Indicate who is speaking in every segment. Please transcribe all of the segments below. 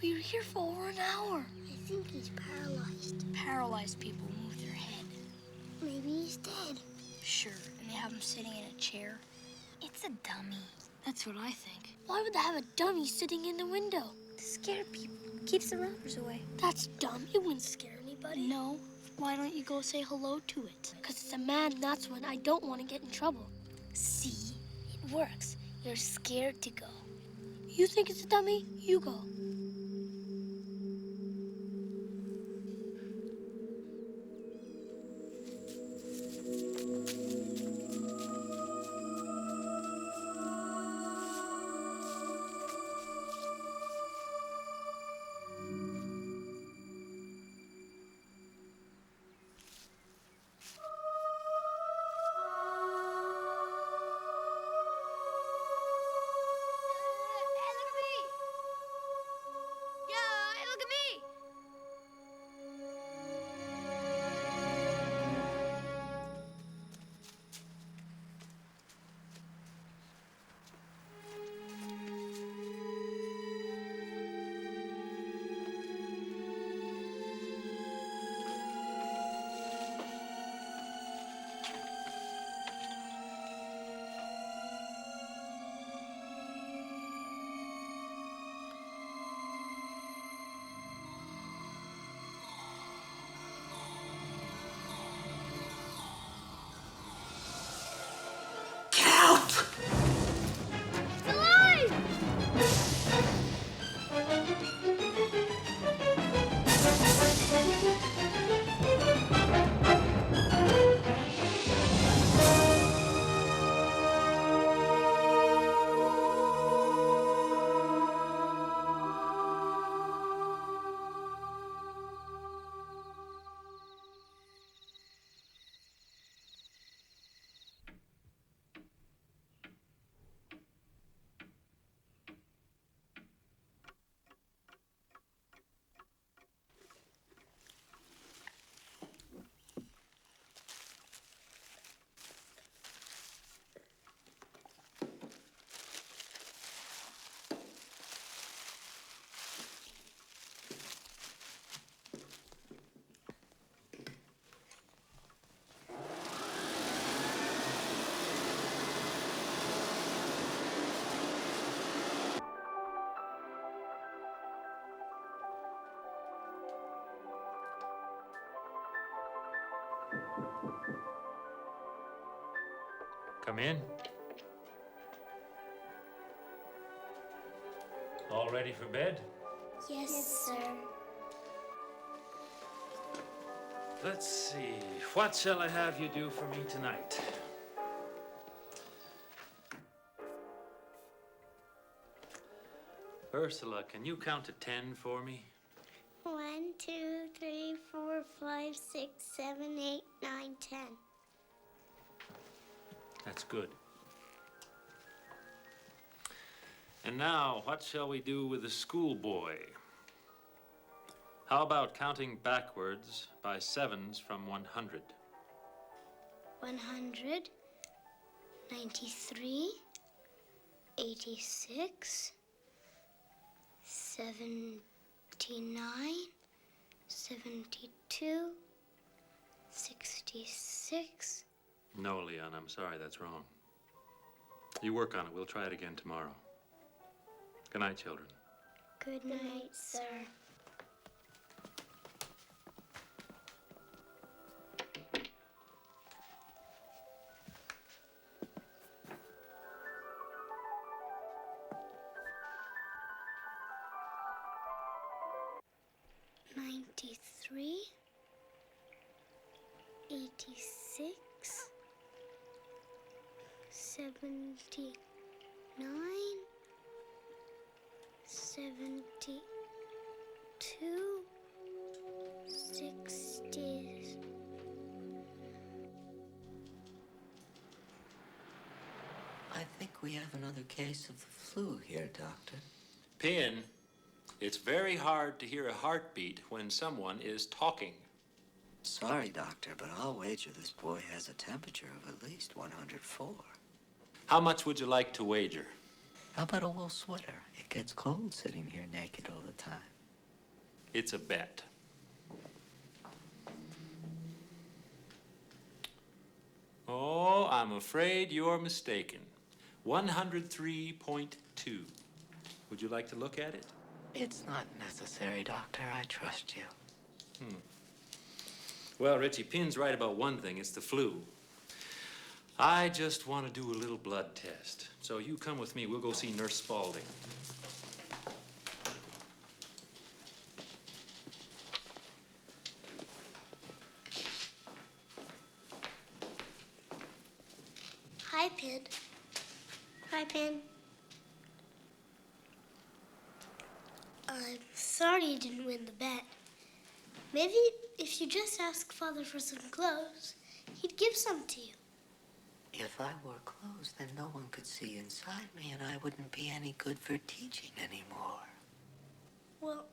Speaker 1: We were here for over an hour.
Speaker 2: I think he's paralyzed.
Speaker 1: Paralyzed people move their head.
Speaker 2: Maybe he's dead.
Speaker 1: Sure, and they have him sitting in a chair.
Speaker 3: It's a dummy.
Speaker 1: That's what I think.
Speaker 2: Why would they have a dummy sitting in the window?
Speaker 3: To scare people. Keeps the robbers away.
Speaker 2: That's dumb. It wouldn't scare anybody.
Speaker 1: No. Why don't you go say hello to it?
Speaker 2: Because it's a man, that's when I don't want to get in trouble.
Speaker 3: See? It works. You're scared to go.
Speaker 2: You think it's a dummy? You go.
Speaker 4: Come in. All ready for bed?
Speaker 2: Yes, sir.
Speaker 4: Let's see. What shall I have you do for me tonight? Ursula, can you count to 10 for me?
Speaker 2: 1, 2, 3, 4, 5, 6, 7, 8, 9, 10.
Speaker 4: That's good. And now, what shall we do with the schoolboy? How about counting backwards by sevens from 100?
Speaker 2: 100, 93, 86, 79, 72, 66.
Speaker 4: No, Leon, I'm sorry, that's wrong. You work on it. We'll try it again tomorrow. Good night, children.
Speaker 2: Good night, sir. Ninety-three, 86, 79, 72, 60.
Speaker 5: I think we have another case of the flu here, Doctor.
Speaker 4: Pin, it's very hard to hear a heartbeat when someone is talking.
Speaker 5: Sorry, Doctor, but I'll wager this boy has a temperature of at least 104.
Speaker 4: How much would you like to wager?
Speaker 5: How about a wool sweater? It gets cold sitting here naked all the time.
Speaker 4: It's a bet. Oh, I'm afraid you're mistaken. 103.2. Would you like to look at it?
Speaker 5: It's not necessary, Doctor. I trust you.
Speaker 4: Well, Richie, Pin's right about one thing. It's the flu. I just want to do a little blood test. So you come with me. We'll go see Nurse Spaulding.
Speaker 2: Hi, Pin. Hi, Pin. I'm sorry you didn't win the bet. Maybe if you just ask Father for some clothes, he'd give some to you.
Speaker 5: If I wore clothes, then no one could see inside me, and I wouldn't be any good for teaching anymore.
Speaker 2: Well,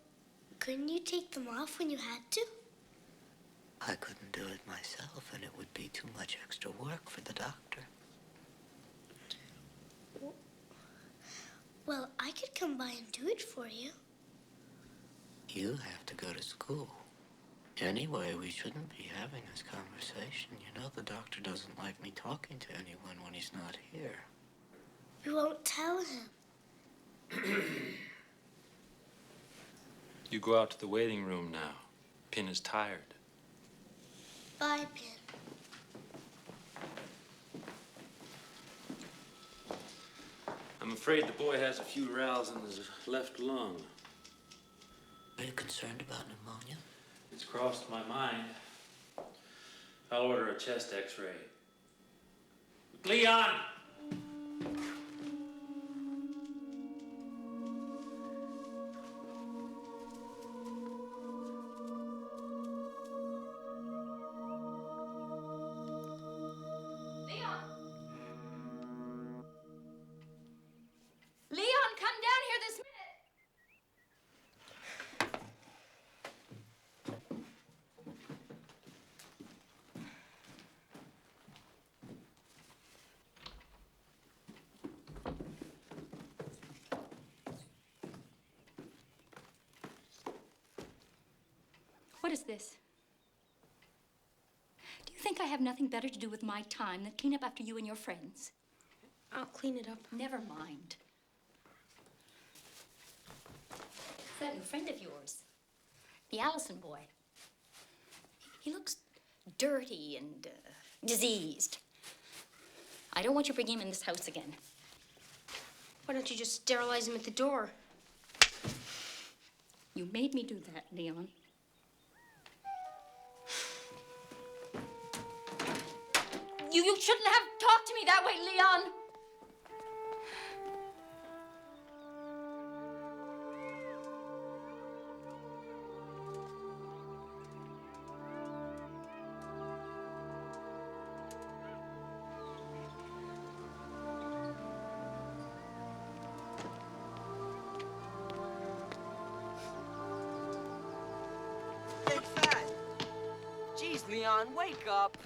Speaker 2: couldn't you take them off when you had to?
Speaker 5: I couldn't do it myself, and it would be too much extra work for the doctor.
Speaker 2: Well, I could come by and do it for you.
Speaker 5: You have to go to school. Anyway, we shouldn't be having this conversation. You know the doctor doesn't like me talking to anyone when he's not here.
Speaker 2: We won't tell him.
Speaker 4: You go out to the waiting room now. Pin is tired.
Speaker 2: Bye, Pin.
Speaker 4: I'm afraid the boy has a few rals in his left lung.
Speaker 5: Are you concerned about pneumonia?
Speaker 4: It's crossed my mind. I'll order a chest x-ray. Leon!
Speaker 6: Leon, come down here this minute. What is this? Do you think I have nothing better to do with my time than clean up after you and your friends?
Speaker 1: I'll clean it up.
Speaker 6: Never mind. That new friend of yours, the Allison boy. He looks dirty and diseased. I don't want you bringing him in this house again.
Speaker 1: Why don't you just sterilize him at the door?
Speaker 6: You made me do that, Leon. You shouldn't have talked to me that way, Leon.
Speaker 7: Big Fat! Jeez, Leon, wake up.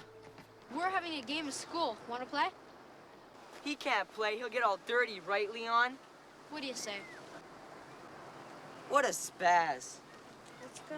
Speaker 1: We're having a game of school. Want to play?
Speaker 7: He can't play. He'll get all dirty, right, Leon?
Speaker 1: What do you say?
Speaker 7: What a spaz.
Speaker 1: Let's go.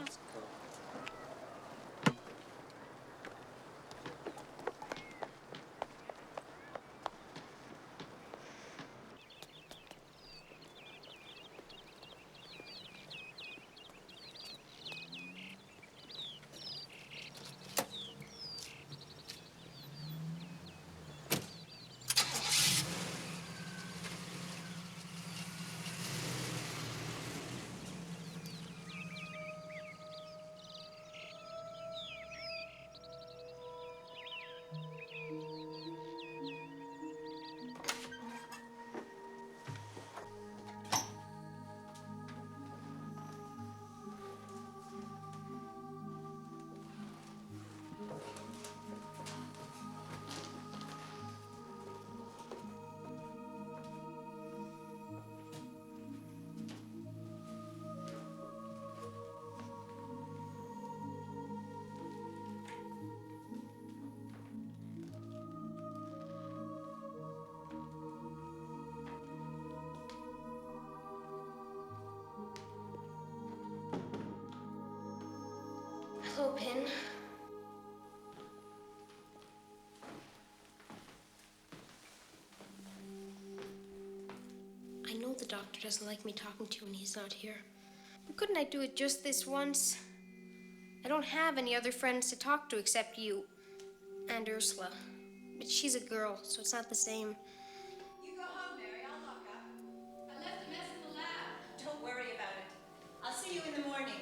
Speaker 1: Hello, Pin. I know the doctor doesn't like me talking to you when he's not here. But couldn't I do it just this once? I don't have any other friends to talk to except you and Ursula. But she's a girl, so it's not the same.
Speaker 8: You go home, Mary. I'll lock up. I left a mess in the lab. Don't worry about it. I'll see you in the morning.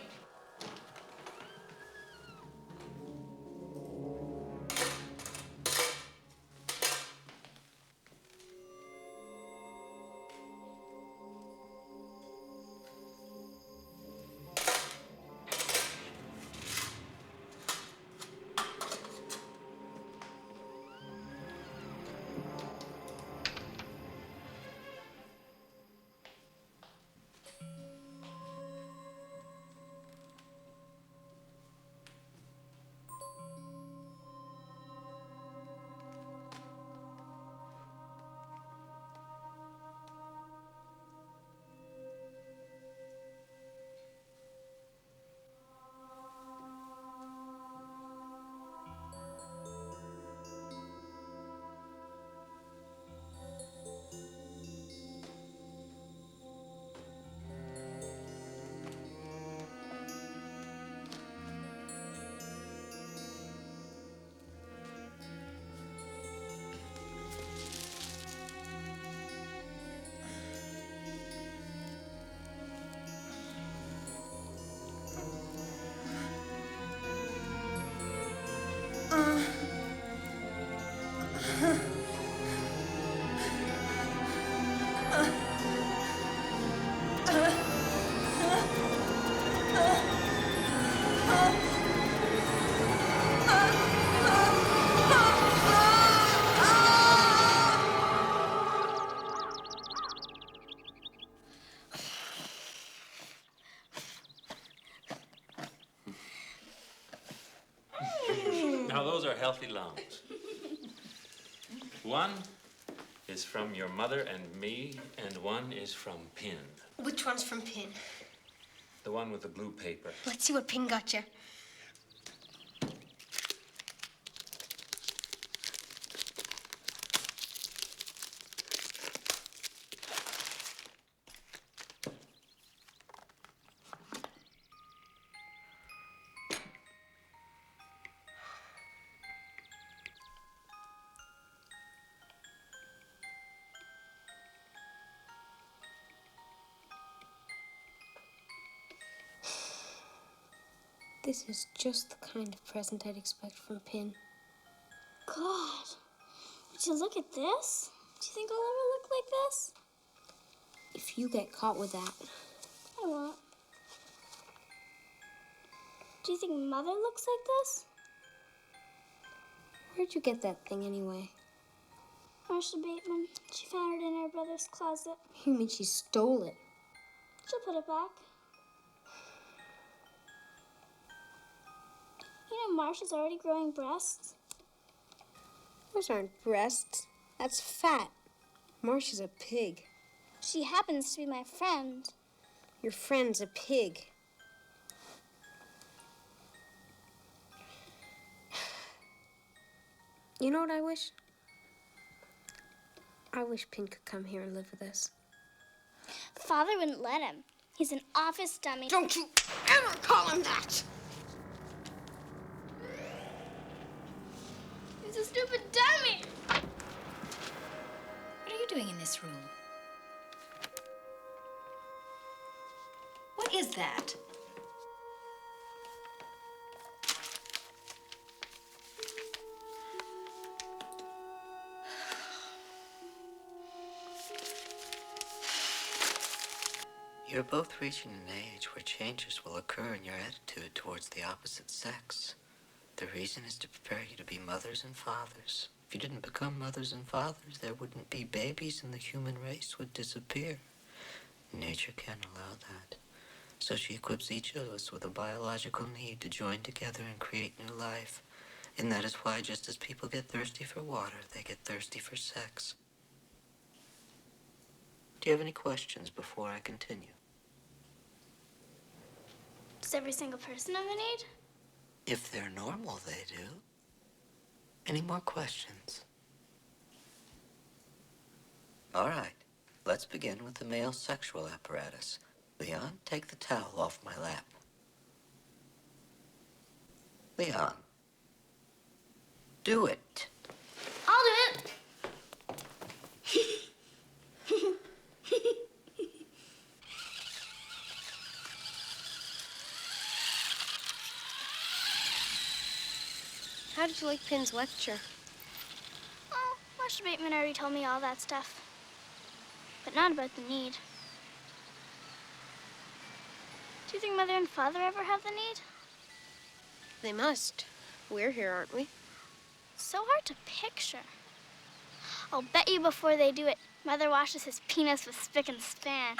Speaker 4: Now, those are healthy lungs. One is from your mother and me, and one is from Pin.
Speaker 1: Which one's from Pin?
Speaker 4: The one with the blue paper.
Speaker 1: Let's see what Pin got you. This is just the kind of present I'd expect from Pin.
Speaker 3: God, would you look at this? Do you think I'll ever look like this?
Speaker 1: If you get caught with that,
Speaker 3: I won't. Do you think Mother looks like this?
Speaker 1: where'd you get that thing anyway?
Speaker 3: Marcia Bateman. She found it in her brother's closet.
Speaker 1: You mean she stole it?
Speaker 3: She'll put it back. You know Marcia's already growing breasts.
Speaker 1: Those aren't breasts. That's fat. Marcia's a pig.
Speaker 3: She happens to be my friend.
Speaker 1: Your friend's a pig. You know what I wish? I wish Pin could come here and live with us.
Speaker 3: Father wouldn't let him. He's an office dummy.
Speaker 1: Don't you ever call him that!
Speaker 3: He's a stupid dummy.
Speaker 6: What are you doing in this room? What is that?
Speaker 5: You're both reaching an age where changes will occur in your attitude towards the opposite sex. The reason is to prepare you to be mothers and fathers. If you didn't become mothers and fathers, there wouldn't be babies and the human race would disappear. Nature can't allow that. So she equips each of us with a biological need to join together and create new life. And that is why just as people get thirsty for water, they get thirsty for sex. Do you have any questions before I continue?
Speaker 3: Does every single person have a need?
Speaker 5: If they're normal, they do. Any more questions? All right. Let's begin with the male sexual apparatus. Leon, take the towel off my lap. Leon. Do it.
Speaker 2: I'll do it.
Speaker 1: How did you like Pin's lecture?
Speaker 3: Oh, Master Bateman already told me all that stuff. But not about the need. Do you think Mother and Father ever have the need?
Speaker 1: They must. We're here, aren't we?
Speaker 3: So hard to picture. I'll bet you before they do it, Mother washes his penis with spick and span.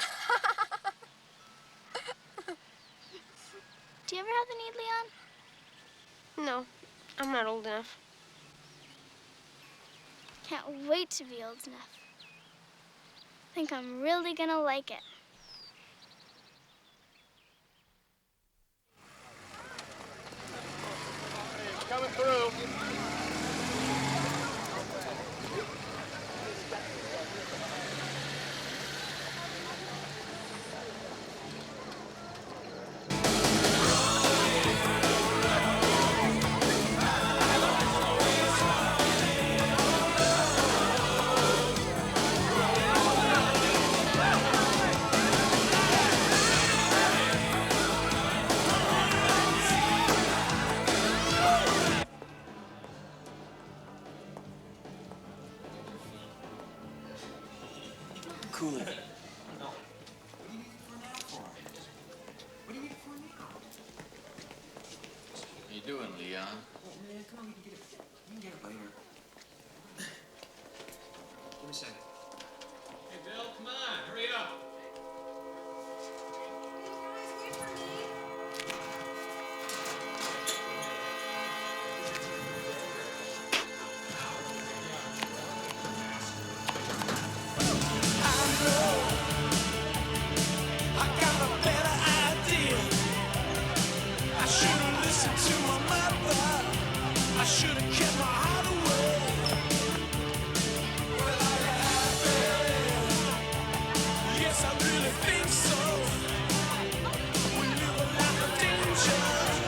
Speaker 3: Do you ever have the need, Leon?
Speaker 1: No, I'm not old enough.
Speaker 3: Can't wait to be old enough. Think I'm really gonna like it.
Speaker 9: Coming through.
Speaker 10: Cooler.
Speaker 4: How you doing, Leon?
Speaker 10: Man, come on, we can get it. We can get it later. Give me a second.
Speaker 4: Hey, Bill, come on, hurry up.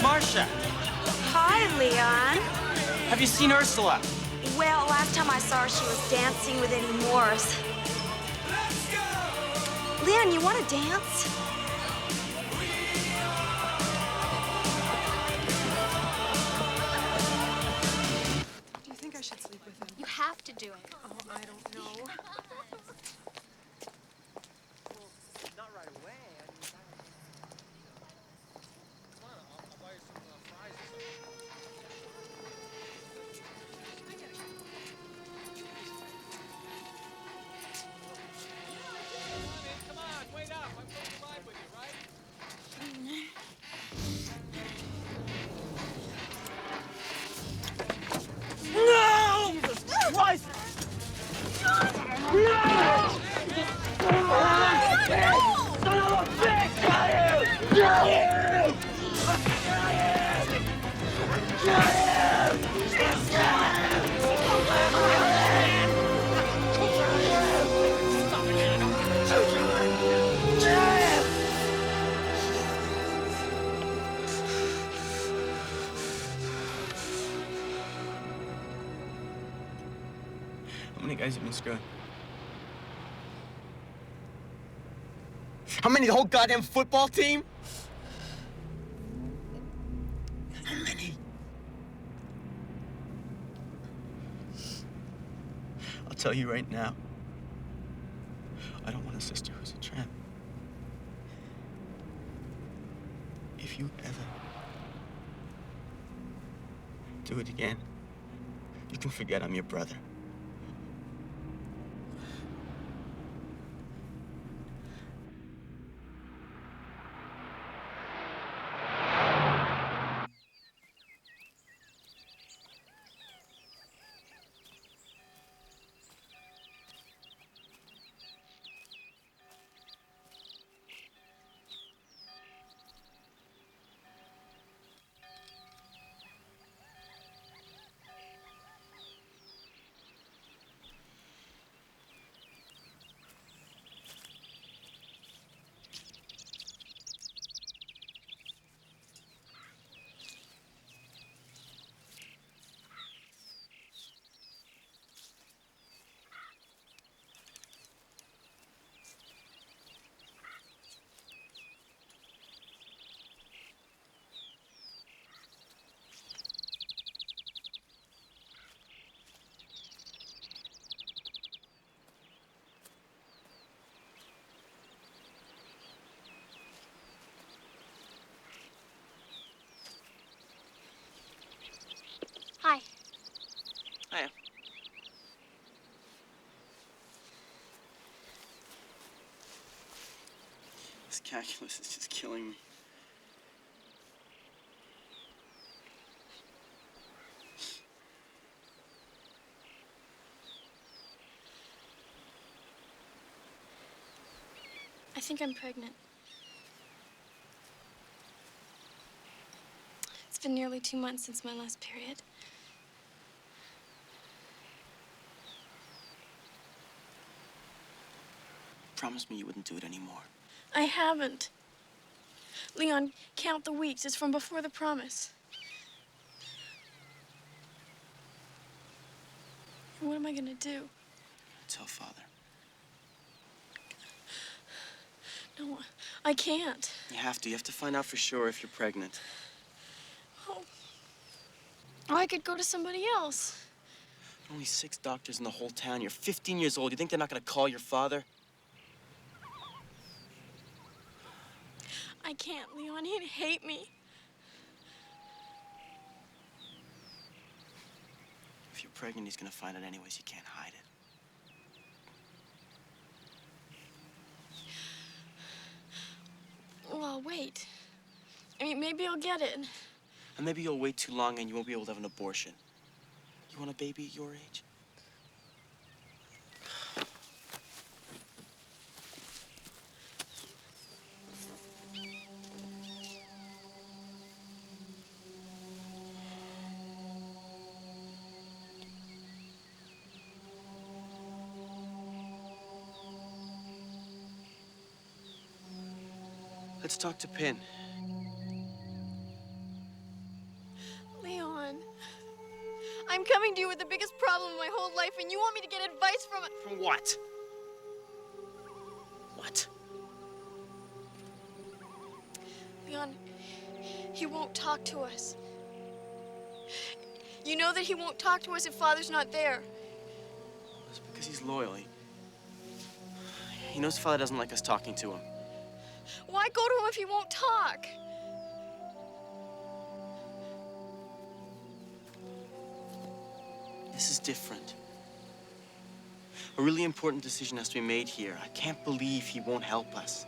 Speaker 7: Marcia,
Speaker 11: Hi, Leon.
Speaker 7: have you seen Ursula?
Speaker 11: Well, last time I saw her, she was dancing with Eddie Morris. Leon, you want to dance?
Speaker 8: Do you think I should sleep with him?
Speaker 3: You have to do it.
Speaker 8: Oh, I don't know.
Speaker 9: Not right away. Come on, I'll buy you some fries or something. Come on, wait up. I'm going to ride with you, right?
Speaker 7: No! Jesus Christ!
Speaker 10: How many guys have been screwing? How many? The whole goddamn football team? How many? I'll tell you right now. I don't want a sister who's a tramp. If you ever do it again, you can forget I'm your brother. I am. This calculus is just killing me.
Speaker 12: I think I'm pregnant. It's been nearly 2 months since my last period.
Speaker 10: Promise me you wouldn't do it anymore.
Speaker 12: I haven't. Leon, count the weeks. It's from before the promise. And what am I gonna do?
Speaker 10: Tell Father.
Speaker 12: No, I can't.
Speaker 10: You have to. You have to find out for sure if you're pregnant.
Speaker 12: Oh. Or I could go to somebody else.
Speaker 10: Only 6 doctors in the whole town. You're 15 years old. You think they're not gonna call your father?
Speaker 12: I can't, Leon. He'd hate me.
Speaker 10: If you're pregnant, he's gonna find it anyways. You can't hide it.
Speaker 12: Well, I'll wait. I mean, maybe I'll get it.
Speaker 10: And maybe you'll wait too long and you won't be able to have an abortion. You want a baby at your age? Let's talk to Pin.
Speaker 12: Leon, I'm coming to you with the biggest problem of my whole life, and you want me to get advice from it.
Speaker 10: From what? What?
Speaker 12: Leon, he won't talk to us. You know that he won't talk to us if Father's not there.
Speaker 10: It's because he's loyal. He knows Father doesn't like us talking to him.
Speaker 12: Why go to him if he won't talk?
Speaker 10: This is different. A really important decision has to be made here. I can't believe he won't help us.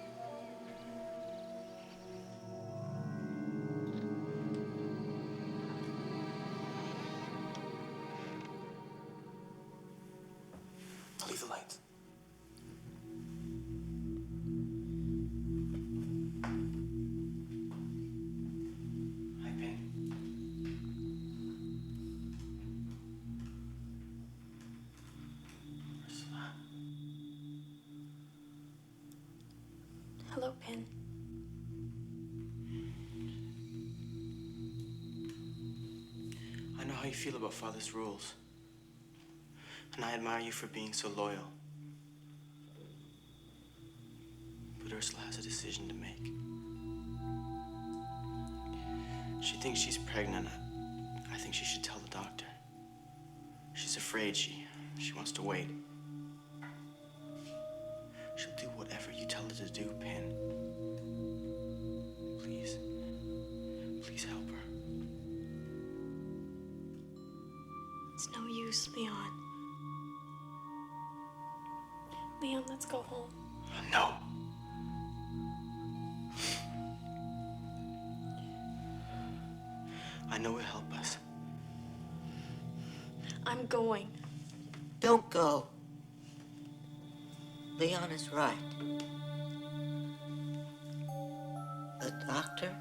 Speaker 10: I'll leave the lights. Hi, Ben. Ursula.
Speaker 12: Hello, Pin.
Speaker 10: I know how you feel about Father's rules. And I admire you for being so loyal. But Ursula has a decision to make. She thinks she's pregnant. I think she should tell the doctor. She's afraid. She wants to wait. She'll do whatever you tell her to do, Pin. Please. Please help her.
Speaker 12: It's no use, Leon. Leon, let's go home.
Speaker 10: No. I know it'll help us.
Speaker 12: I'm going.
Speaker 5: Don't go. Leon is right. The doctor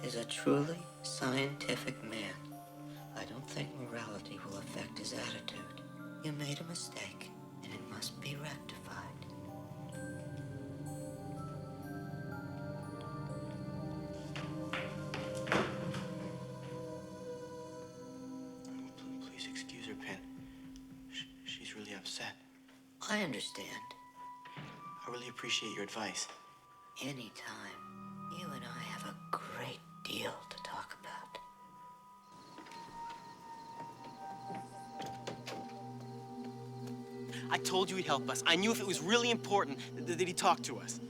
Speaker 5: is a truly scientific man. I don't think morality will affect his attitude. You made a mistake, and it must be rectified.
Speaker 10: Please excuse her, Pin. She's really upset.
Speaker 5: I understand.
Speaker 10: I really appreciate your advice.
Speaker 5: Anytime. You and I have a great deal to talk about.
Speaker 10: I told you he'd help us. I knew if it was really important that he'd talk to us.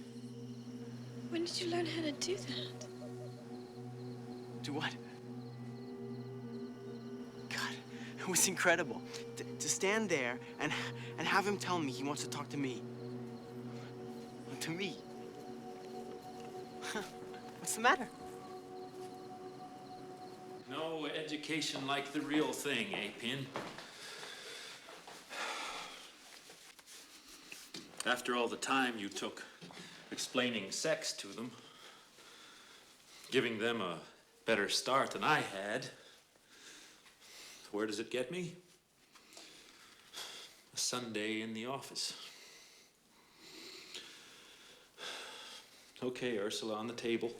Speaker 12: When did you learn how to do that?
Speaker 10: Do what? God, It was incredible. To stand there and have him tell me he wants to talk to me. To me. What's the matter?
Speaker 4: No education like the real thing, Appian. After all the time you took explaining sex to them, giving them a better start than I had, where does it get me? A Sunday in the office. Okay, Ursula, on the table.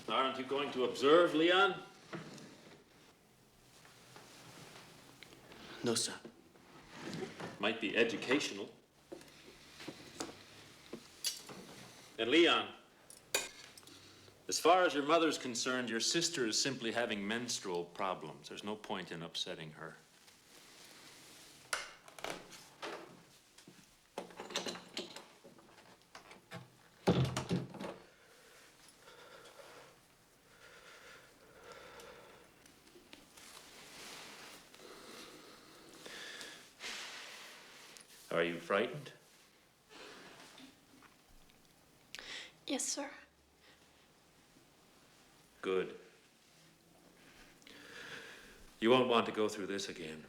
Speaker 4: Aren't you going to observe, Leon?
Speaker 10: No, sir.
Speaker 4: Might be educational. And Leon, as far as your mother's concerned, your sister is simply having menstrual problems. There's no point in upsetting her. Are you frightened?
Speaker 12: Yes, sir.
Speaker 4: Good. You won't want to go through this again.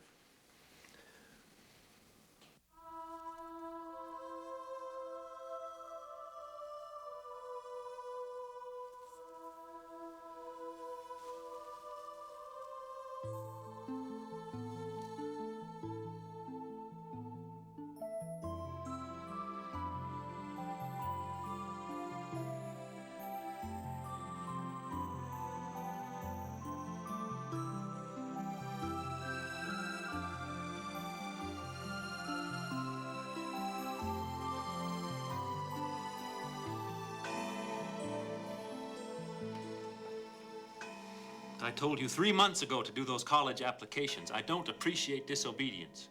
Speaker 4: I told you 3 months ago to do those college applications. I don't appreciate disobedience.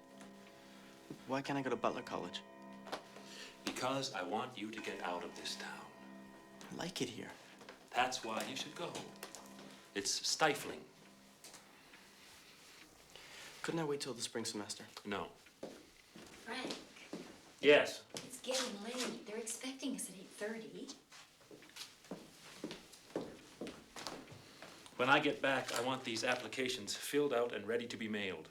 Speaker 10: Why can't I go to Butler College?
Speaker 4: Because I want you to get out of this town.
Speaker 10: I like it here.
Speaker 4: That's why you should go. It's stifling.
Speaker 10: Couldn't I wait till the spring semester?
Speaker 4: No.
Speaker 6: Frank,
Speaker 4: Yes.
Speaker 6: it's getting late. They're expecting us at 8:30.
Speaker 4: When I get back, I want these applications filled out and ready to be mailed.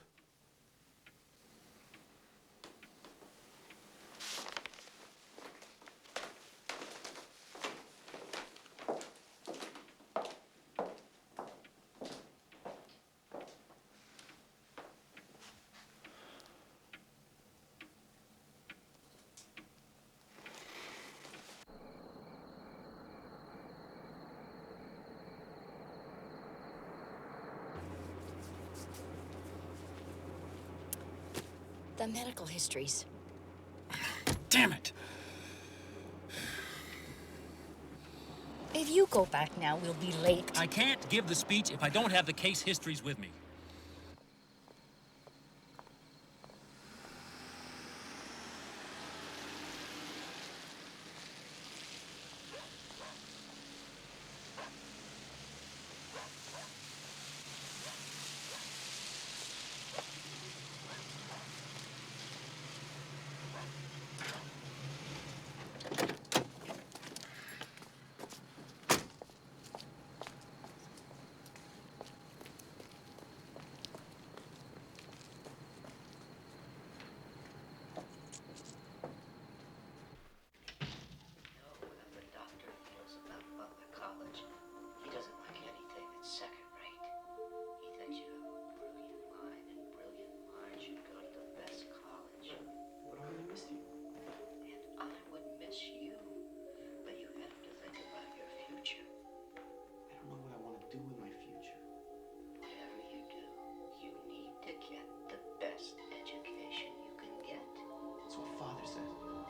Speaker 6: The medical histories.
Speaker 9: Damn it!
Speaker 6: If you go back now, we'll be late.
Speaker 9: I can't give the speech if I don't have the case histories with me.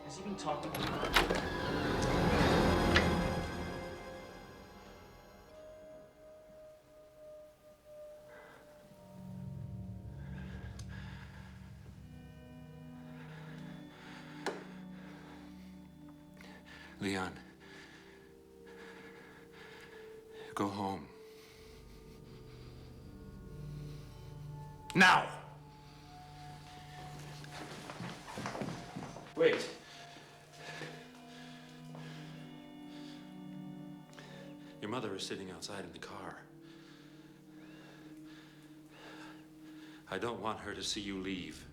Speaker 10: Has he been talking to you?
Speaker 4: Leon, go home. Now! Wait. Your mother is sitting outside in the car. I don't want her to see you leave.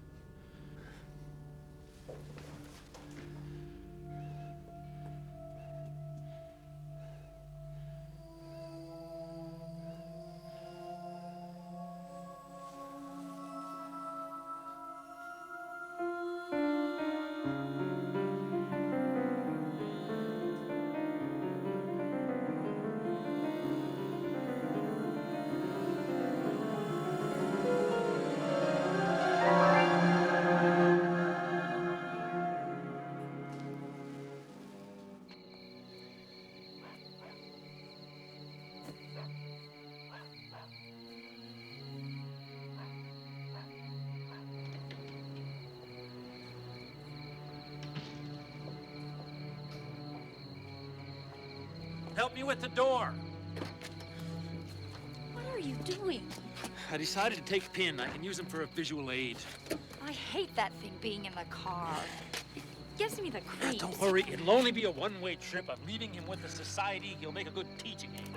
Speaker 4: Help me with the door.
Speaker 6: What are you doing?
Speaker 4: I decided to take Pin. I can use him for a visual aid.
Speaker 6: I hate that thing being in the car. It gives me the creeps.
Speaker 4: Don't worry, it'll only be a one-way trip. I'm leaving him with the society. He'll make a good teaching aid.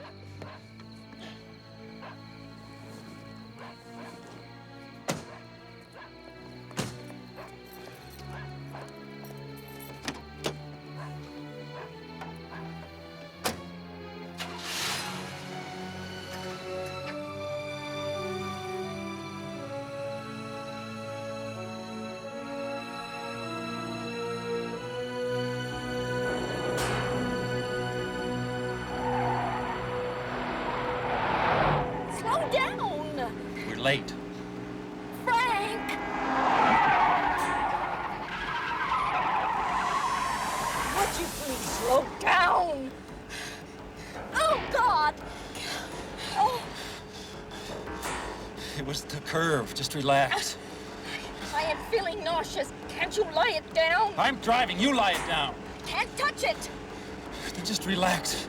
Speaker 6: Slow down!
Speaker 4: We're late.
Speaker 6: Frank! Would you please slow down? Oh, God! Oh,
Speaker 4: It was the curve. Just relax.
Speaker 6: I am feeling nauseous. Can't you lie it down?
Speaker 4: I'm driving. You lie it down.
Speaker 6: Can't touch it.
Speaker 4: Then just relax.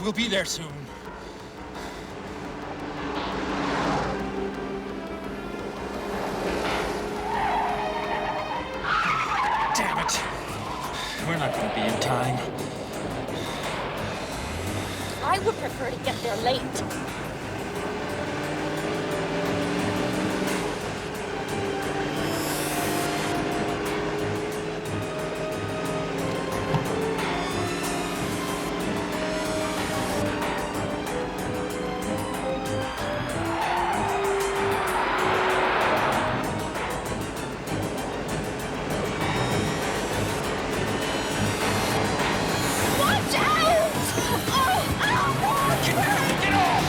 Speaker 4: We'll be there soon. Damn it. We're not going to be in time.
Speaker 6: I would prefer to get there late. Watch out! Oh,
Speaker 4: Get off!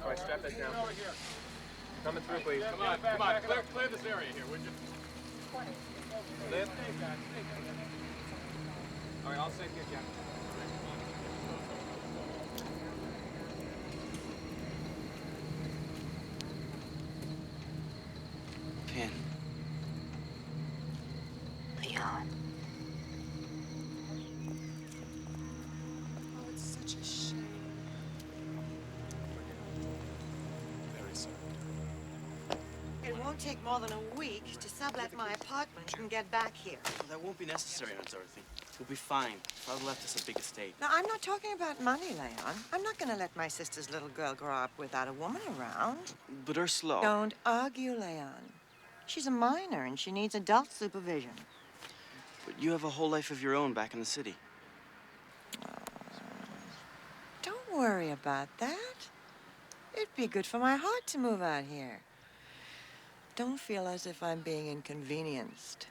Speaker 9: All right, strap that down. Over here. Coming through, please. Come on, clear this area here, would you? Lift. All right, I'll save you, Captain.
Speaker 10: Pin.
Speaker 5: Leon.
Speaker 13: Oh, it's such a shame.
Speaker 9: Very sorry.
Speaker 14: It won't take more than a week to sublet my apartment and get back here.
Speaker 10: Well, that won't be necessary, Aunt Dorothy. We'll be fine. Father left us a big estate.
Speaker 14: Now, I'm not talking about money, Leon. I'm not going to let my sister's little girl grow up without a woman around.
Speaker 10: But Ursula...
Speaker 14: Don't argue, Leon. She's a minor and she needs adult supervision.
Speaker 10: But you have a whole life of your own back in the city.
Speaker 14: Don't worry about that. It'd be good for my heart to move out here. Don't feel as if I'm being inconvenienced.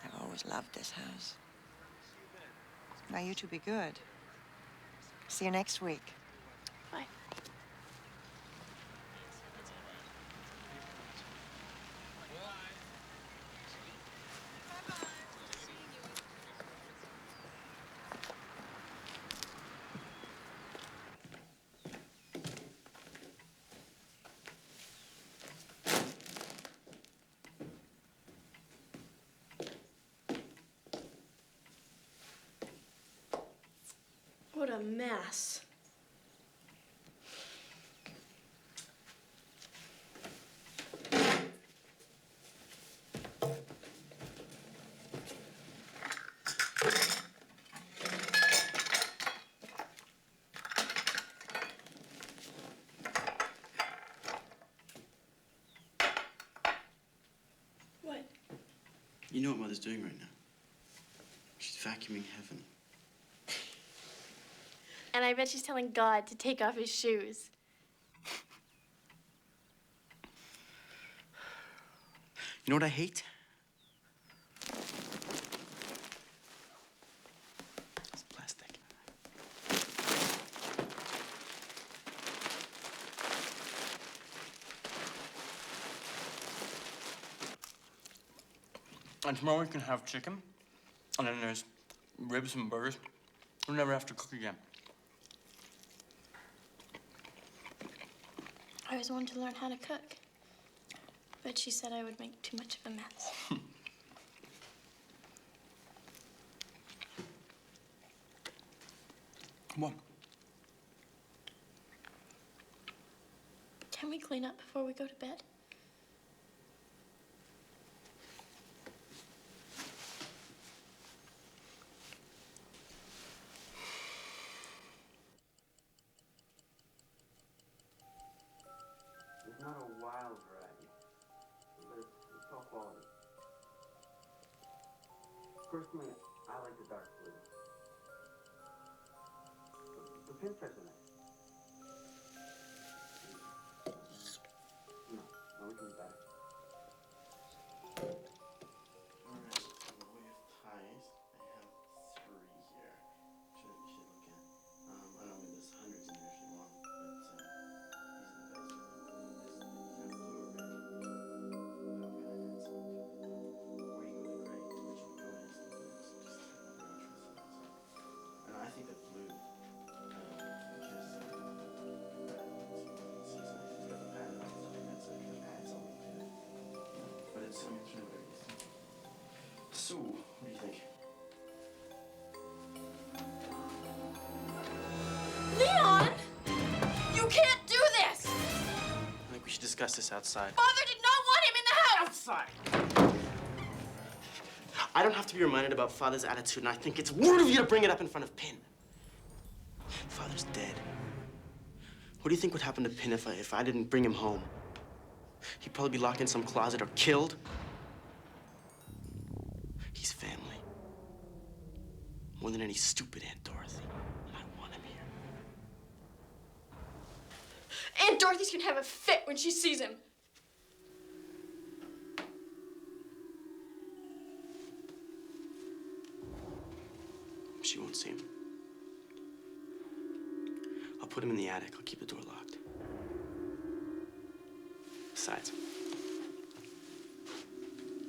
Speaker 14: I've always loved this house. Now, you two be good. See you next week.
Speaker 12: Bye. What a mess. What?
Speaker 10: You know what Mother's doing right now? She's vacuuming heaven.
Speaker 12: And I bet she's telling God to take off his shoes.
Speaker 10: You know what I hate? It's plastic. And tomorrow we can have chicken, and then there's ribs and burgers. We'll never have to cook again.
Speaker 12: I always wanted to learn how to cook. But she said I would make too much of a mess.
Speaker 10: Come on.
Speaker 12: Can we clean up before we go to bed?
Speaker 10: It's not a wild variety, but it's all quality. Personally, I like the dark blue. The pinstripes are nice. No, we can be better. Alright, so we have ties. I have 3 here. Which one you should look at? I don't mean there's hundreds in there if you want, but these are the best. There's blue or red. Or you go to gray, which will go in as the blues. Just very interesting. And I think that blue, because it's got the pattern on it, and so it kind of adds something to it. But it's, I mean, it's really very decent. So, what do you think?
Speaker 12: Leon! You can't do this!
Speaker 10: I think we should discuss this outside.
Speaker 12: Father did not want him in the house!
Speaker 10: Outside! I don't have to be reminded about Father's attitude, and I think it's rude of you to bring it up in front of Pin. Father's dead. What do you think would happen to Pin if I didn't bring him home? He'd probably be locked in some closet or killed. He's family. More than any stupid Aunt Dorothy. And I want him here.
Speaker 12: Aunt Dorothy's gonna have a fit when she sees him.
Speaker 10: She won't see him. I'll put him in the attic. I'll keep the door locked. Besides,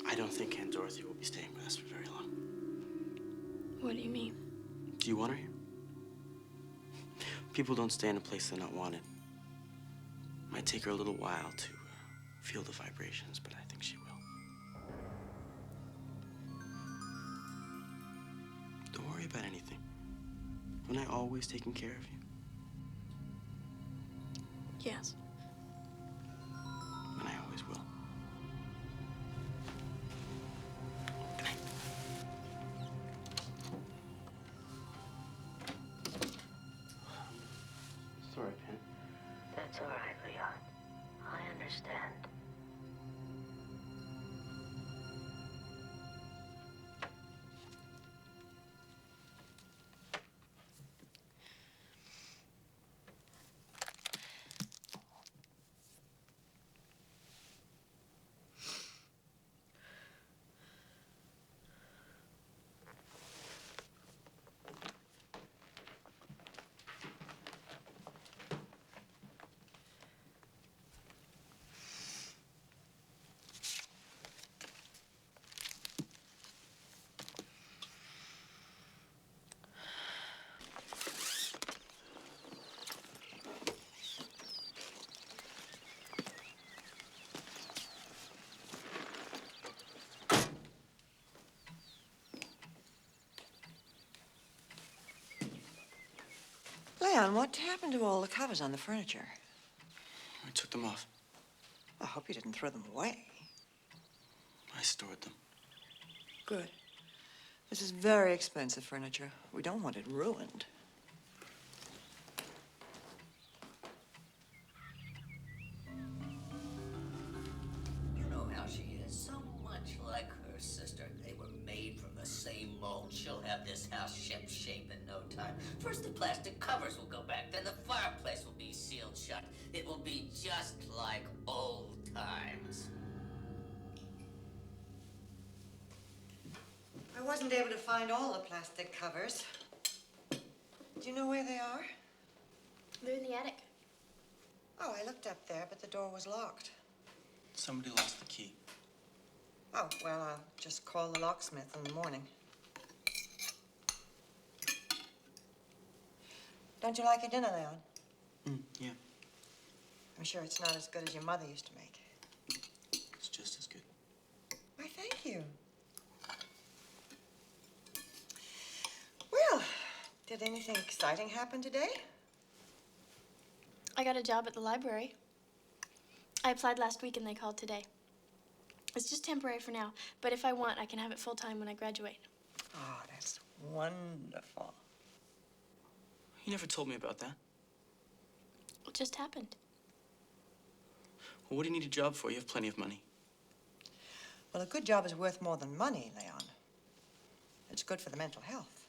Speaker 10: I don't think Aunt Dorothy will be staying with us for very long.
Speaker 12: What do you mean?
Speaker 10: Do you want her here? People don't stay in a place they're not wanted. Might take her a little while to feel the vibrations, but I think she will. Don't worry about anything. Haven't I always taken care of you?
Speaker 12: Yes.
Speaker 10: And I always will. Good night. Sorry, Pen.
Speaker 5: That's all right, Leon. I understand.
Speaker 14: Leon, what happened to all the covers on the furniture?
Speaker 10: I took them off.
Speaker 14: I hope you didn't throw them away.
Speaker 10: I stored them.
Speaker 14: Good. This is very expensive furniture. We don't want it ruined.
Speaker 5: You know how she is, so much like her sister. They were made from the same mold. She'll have this house ship-shape in no time. First the plastic covers will go back, then the fireplace will be sealed shut. It will be just like old times.
Speaker 14: I wasn't able to find all the plastic covers. Do you know where they are?
Speaker 12: They're in the attic.
Speaker 14: Oh, I looked up there, but the door was locked.
Speaker 10: Somebody lost the key.
Speaker 14: Oh, well, I'll just call the locksmith in the morning. Don't you like your dinner, Leon?
Speaker 10: Yeah.
Speaker 14: I'm sure it's not as good as your mother used to make.
Speaker 10: It's just as good.
Speaker 14: Why, thank you. Well, did anything exciting happen today?
Speaker 12: I got a job at the library. I applied last week and they called today. It's just temporary for now, but if I want, I can have it full-time when I graduate.
Speaker 14: Oh, that's wonderful.
Speaker 10: You never told me about that.
Speaker 12: It just happened.
Speaker 10: Well, what do you need a job for? You have plenty of money.
Speaker 14: Well, a good job is worth more than money, Leon. It's good for the mental health.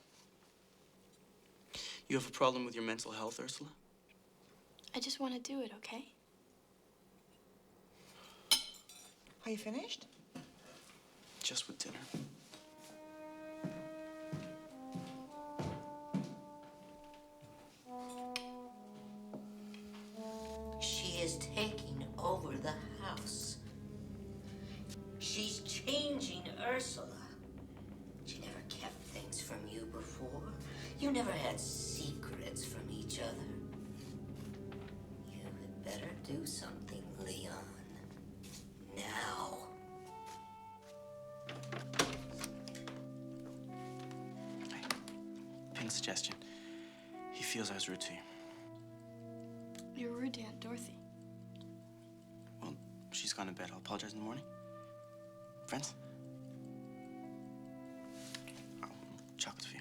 Speaker 10: You have a problem with your mental health, Ursula?
Speaker 12: I just want to do it, okay?
Speaker 14: Are you finished?
Speaker 10: Just with dinner.
Speaker 5: She is taking over the house. She's changing Ursula. She never kept things from you before. You never had secrets from each other. You had better do something, Leon. Now.
Speaker 10: Hey, Pink's suggestion. He feels I was rude to you.
Speaker 12: You're rude to Aunt Dorothy.
Speaker 10: Well, she's gone to bed. I'll apologize in the morning. Friends? Oh, chocolates for you.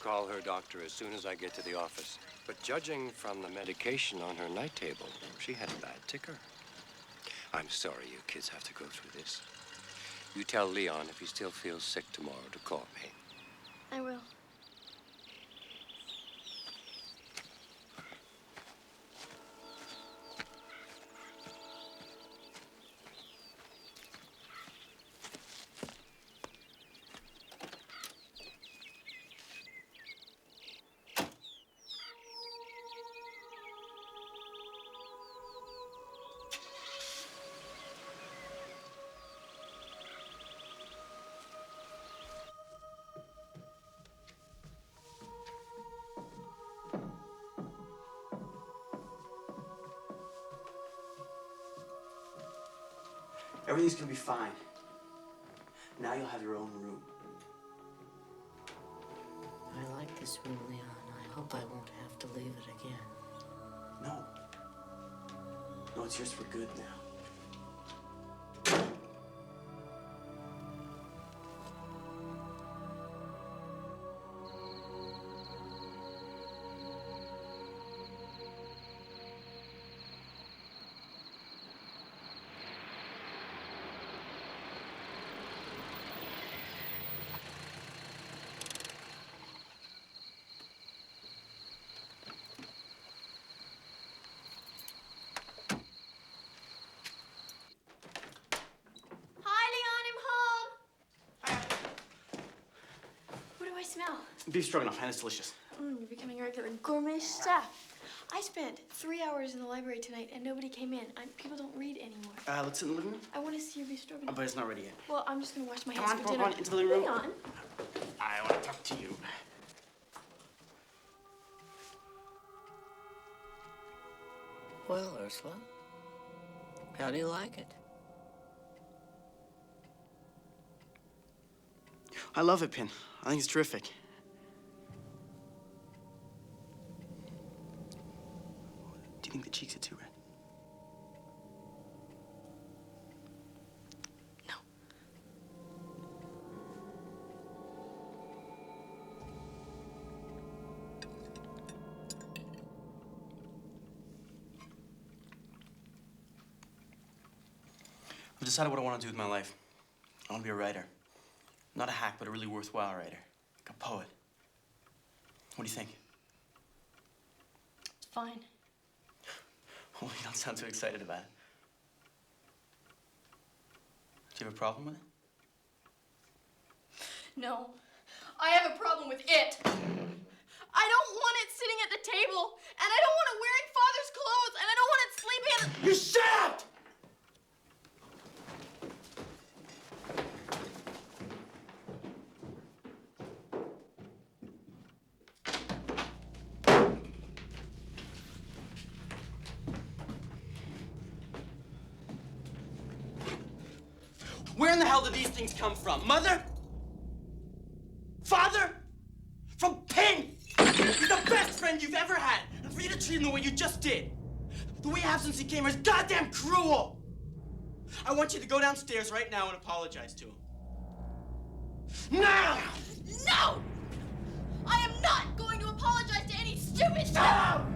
Speaker 13: call her doctor as soon as I get to the office. But judging from the medication on her night table, she had a bad ticker. I'm sorry you kids have to go through this. You tell Leon if he still feels sick tomorrow to call me.
Speaker 12: I will.
Speaker 10: Everything's gonna be fine. Now you'll have your own room.
Speaker 5: I like this room, Leon. I hope I won't have to leave it again.
Speaker 10: No. No, it's yours for good now.
Speaker 12: Smell.
Speaker 10: Beef stroganoff, and it's delicious.
Speaker 12: You're becoming a regular gourmet chef. I spent 3 hours in the library tonight and nobody came in. People don't read anymore.
Speaker 10: Let's sit in the living room.
Speaker 12: I want to see your beef stroganoff.
Speaker 10: But it's not ready yet.
Speaker 12: Well, I'm just gonna wash my
Speaker 10: Come
Speaker 12: hands
Speaker 10: on,
Speaker 12: for
Speaker 10: come
Speaker 12: dinner.
Speaker 10: on, into the living room.
Speaker 12: Hang on.
Speaker 10: I want to talk to you.
Speaker 5: Well, Ursula, how do you like it?
Speaker 10: I love it, Pin. I think it's terrific. Do you think the cheeks are too red?
Speaker 12: No.
Speaker 10: I've decided what I want to do with my life. I want to be a writer. Not a hack, but a really worthwhile writer. Like a poet. What do you think?
Speaker 12: It's fine.
Speaker 10: Oh, you don't sound too excited about it. Do you have a problem with it?
Speaker 12: No. I have a problem with it. I don't want it sitting at the table, and I don't want it wearing Father's clothes, and I don't want it sleeping in the...
Speaker 10: You shut up! Where in the hell did these things come from? Mother? Father? From Pin! He's the best friend you've ever had. And for you to treat him the way you just did, the way you have since he came here is goddamn cruel! I want you to go downstairs right now and apologize to him. Now!
Speaker 12: No! I am not going to apologize to any stupid...
Speaker 10: Shut up!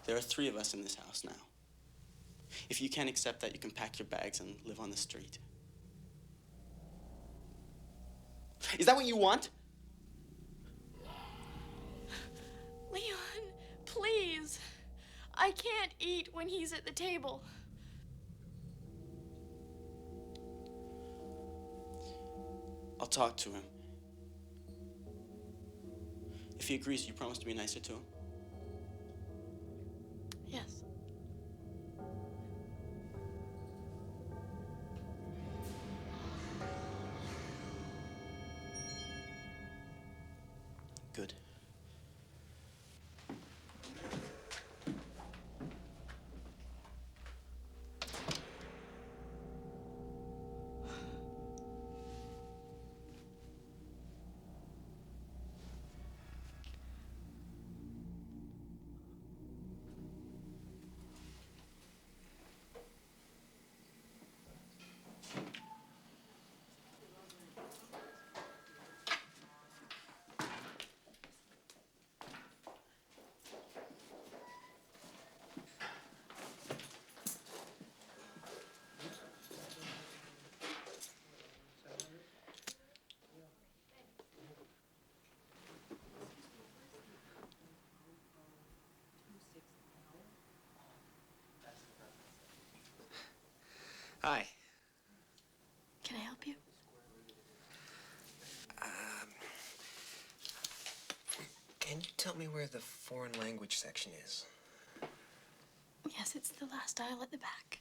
Speaker 10: There are 3 of us in this house now. If you can't accept that, you can pack your bags and live on the street. Is that what you want?
Speaker 12: Leon, please. I can't eat when he's at the table.
Speaker 10: I'll talk to him. If he agrees, you promise to be nicer to him?
Speaker 12: Yes.
Speaker 10: Good.
Speaker 15: Hi.
Speaker 12: Can I help you?
Speaker 15: Can you tell me where the foreign language section is?
Speaker 12: Yes, it's the last aisle at the back.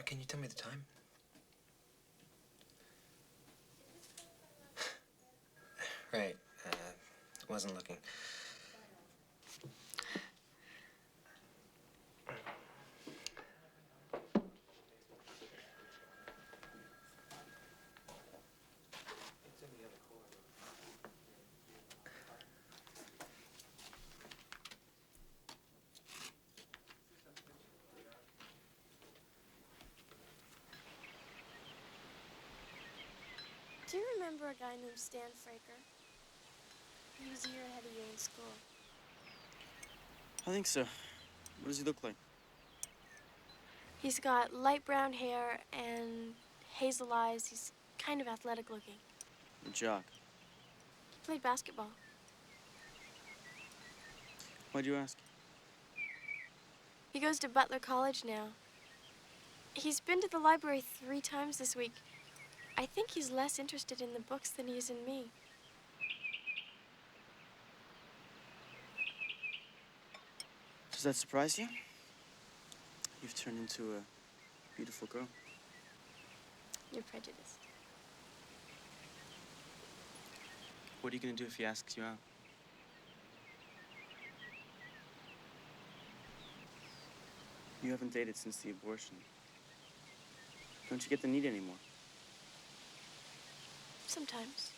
Speaker 15: Can you tell me the time? Right. Wasn't looking.
Speaker 12: Do you remember a guy named Stan Fraker? He was a year ahead of you in school.
Speaker 10: I think so. What does he look like?
Speaker 12: He's got light brown hair and hazel eyes. He's kind of athletic looking.
Speaker 10: A jock.
Speaker 12: He played basketball.
Speaker 10: Why'd you ask?
Speaker 12: He goes to Butler College now. He's been to the library 3 times this week. I think he's less interested in the books than he is in me.
Speaker 10: Does that surprise you? You've turned into a beautiful girl.
Speaker 12: You're prejudiced.
Speaker 10: What are you gonna do if he asks you out? You haven't dated since the abortion. Don't you get the need anymore?
Speaker 12: Sometimes.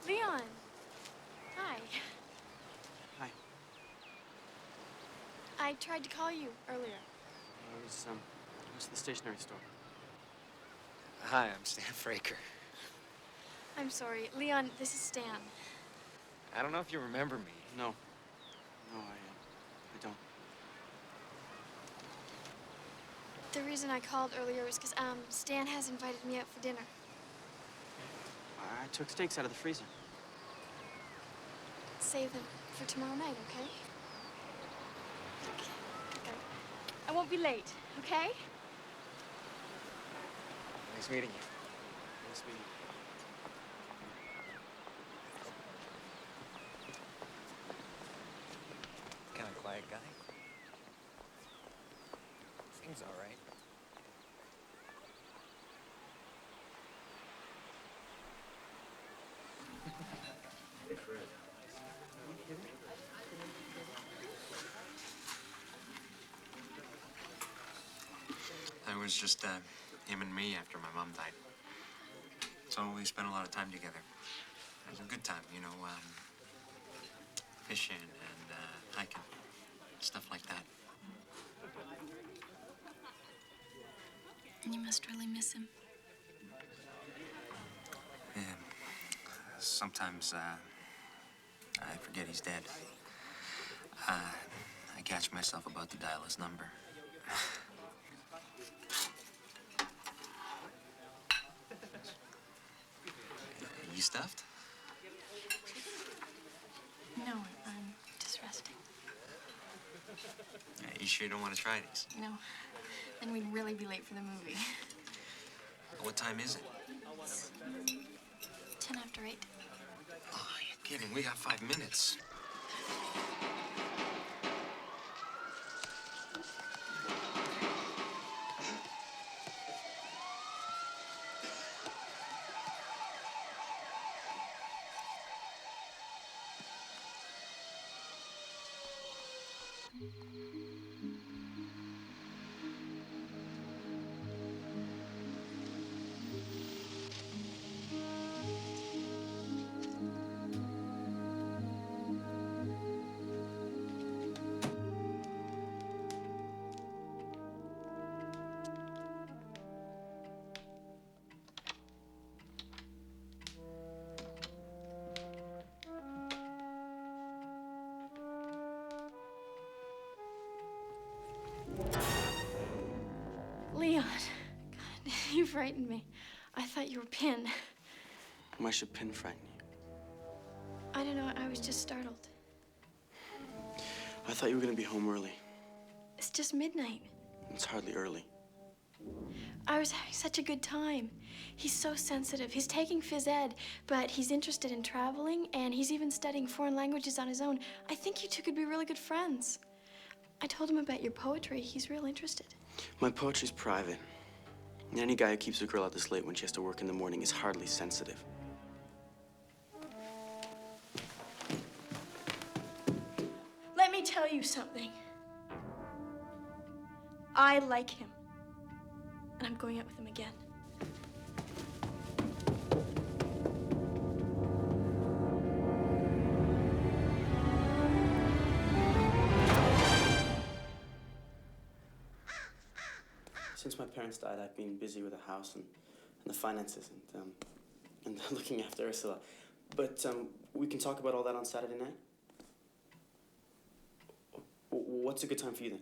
Speaker 12: Leon! Hi.
Speaker 10: Hi.
Speaker 12: I tried to call you earlier.
Speaker 10: I was at the stationery store.
Speaker 15: Hi, I'm Stan Fraker.
Speaker 12: I'm sorry. Leon, this is Stan.
Speaker 15: I don't know if you remember me.
Speaker 10: No. No, I don't.
Speaker 12: The reason I called earlier was because, Stan has invited me out for dinner.
Speaker 10: I took steaks out of the freezer.
Speaker 12: Save them for tomorrow night, okay? Okay. I won't be late, okay?
Speaker 15: Nice meeting you.
Speaker 10: Nice meeting you.
Speaker 15: Kind of quiet guy. Seems all right.
Speaker 16: It was just him and me after my mom died. So we spent a lot of time together. It was a good time, you know, fishing and hiking, stuff like that.
Speaker 12: And you must really miss him.
Speaker 16: Yeah. Sometimes I forget he's dead. I catch myself about to dial his number. You stuffed?
Speaker 12: No, I'm just resting.
Speaker 16: You sure you don't want to try these?
Speaker 12: No, then we'd really be late for the movie.
Speaker 16: What time is it?
Speaker 12: It's 10 after 8.
Speaker 16: Oh, you're kidding. We got 5 minutes.
Speaker 12: Leon, God, you frightened me. I thought you were Pin.
Speaker 10: Why should Pin frighten you?
Speaker 12: I don't know, I was just startled.
Speaker 10: I thought you were gonna be home early.
Speaker 12: It's just midnight.
Speaker 10: It's hardly early.
Speaker 12: I was having such a good time. He's so sensitive. He's taking phys ed, but he's interested in traveling, and he's even studying foreign languages on his own. I think you two could be really good friends. I told him about your poetry. He's real interested.
Speaker 10: My poetry's private. And any guy who keeps a girl out this late when she has to work in the morning is hardly sensitive.
Speaker 12: Let me tell you something. I like him. And I'm going out with him again.
Speaker 10: Since my parents died, I've been busy with the house and the finances and looking after Ursula. But we can talk about all that on Saturday night? What's a good time for you then?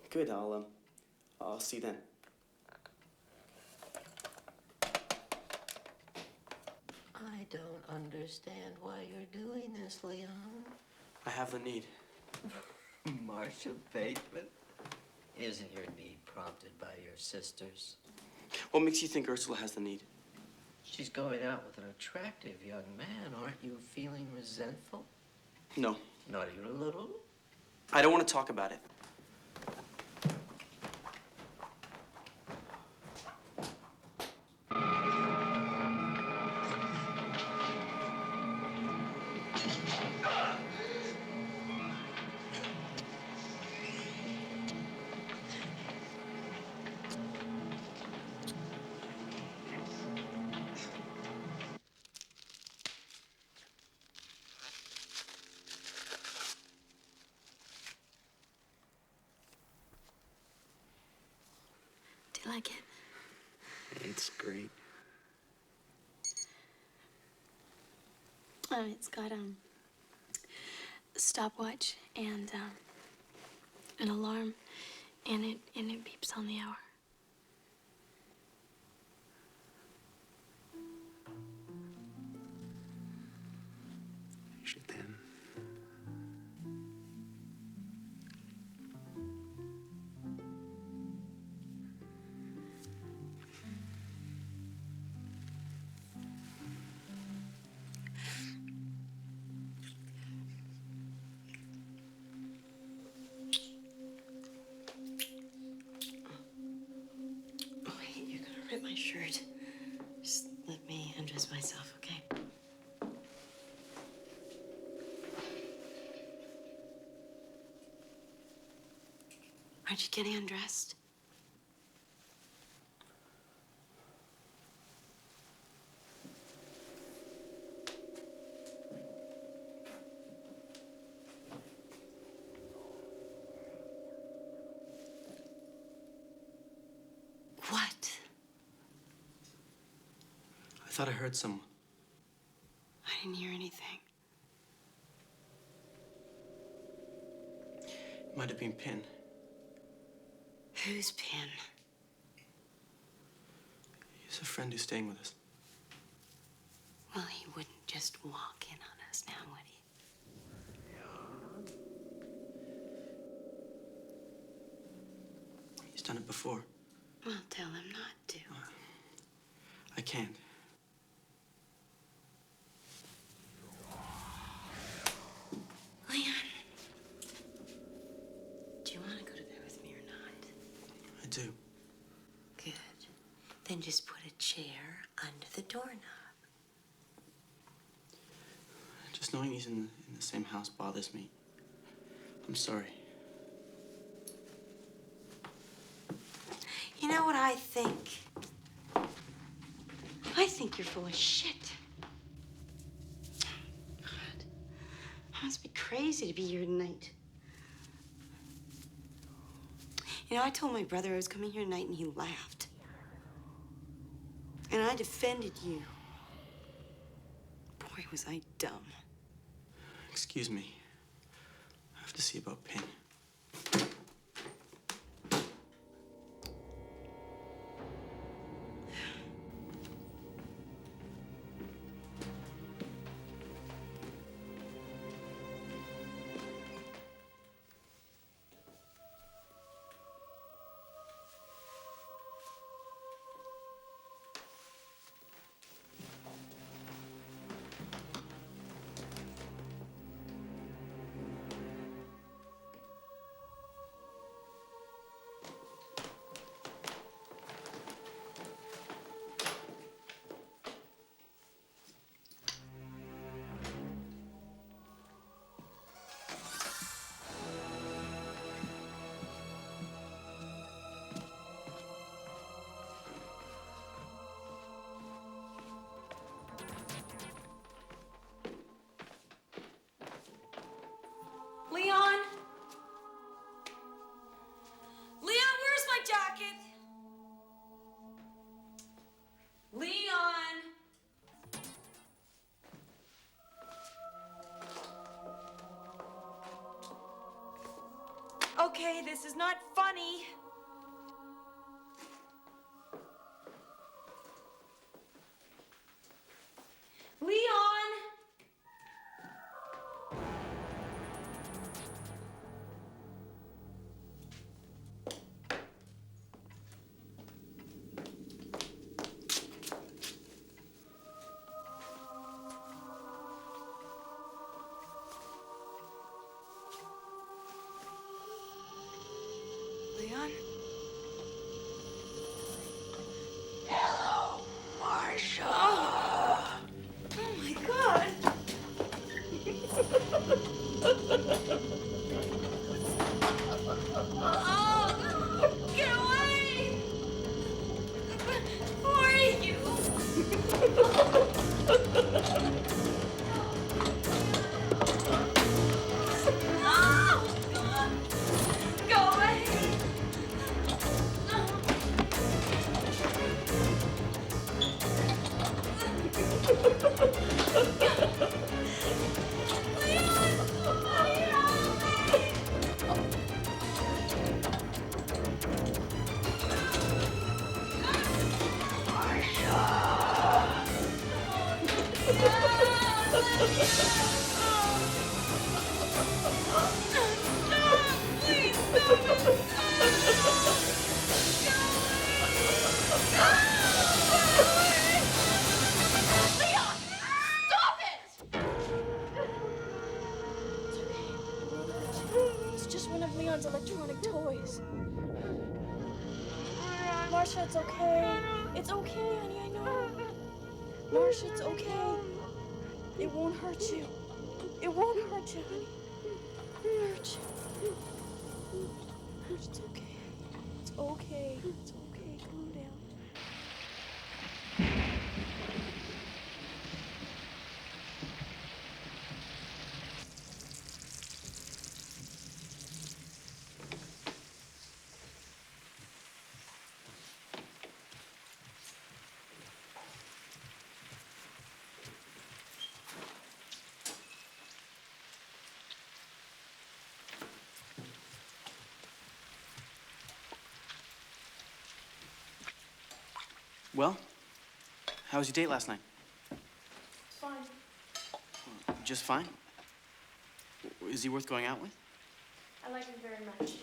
Speaker 10: Okay, good, I'll see you then.
Speaker 5: I don't understand why you're doing this, Leon.
Speaker 10: I have the need.
Speaker 5: Marcia Bateman. Isn't your need prompted by your sisters?
Speaker 10: What makes you think Ursula has the need?
Speaker 5: She's going out with an attractive young man. Aren't you feeling resentful?
Speaker 10: No.
Speaker 5: Not even a little?
Speaker 10: I don't want to talk about it.
Speaker 12: Do you like it?
Speaker 5: It's great.
Speaker 12: It's got a stopwatch and an alarm, and it beeps on the hour.
Speaker 5: Je t'aime.
Speaker 17: Wait, you're gonna rip my shirt. Just let me undress myself, okay? Aren't you getting undressed? What?
Speaker 10: I thought I heard someone.
Speaker 17: I didn't hear anything.
Speaker 10: It might have been Pin.
Speaker 17: Who's Pin?
Speaker 10: He's a friend who's staying with us.
Speaker 17: Well, he wouldn't just walk in on us now, would he?
Speaker 10: He's done it before.
Speaker 17: Well, tell him not to.
Speaker 10: I can't.
Speaker 17: Leon. Do you want to go to bed with me or not?
Speaker 10: I do.
Speaker 17: Good. Then just put a chair under the doorknob.
Speaker 10: Just knowing he's in the same house bothers me. I'm sorry.
Speaker 17: You know what I think? I think you're full of shit. God, I must be crazy to be here tonight. You know, I told my brother I was coming here tonight and he laughed. And I defended you. Boy, was I dumb.
Speaker 10: Excuse me. I have to see about Pin.
Speaker 8: Leon? Leon, where's my jacket? Leon! Okay, this is not funny. Leon! Leon?
Speaker 5: Hello, Marcia.
Speaker 8: Oh my God! Oh, get away! Who are you? No! Go away!
Speaker 12: It's just one of Leon's electronic toys. Marcia, it's okay. It's okay, honey, I know. Marcia, it's okay. It won't hurt you. It won't hurt you, honey. It won't hurt you. It's okay. It's okay. It's okay. Calm down.
Speaker 10: Well, how was your date last night?
Speaker 12: It's fine.
Speaker 10: Just fine? Is he worth going out with?
Speaker 12: I like him very much.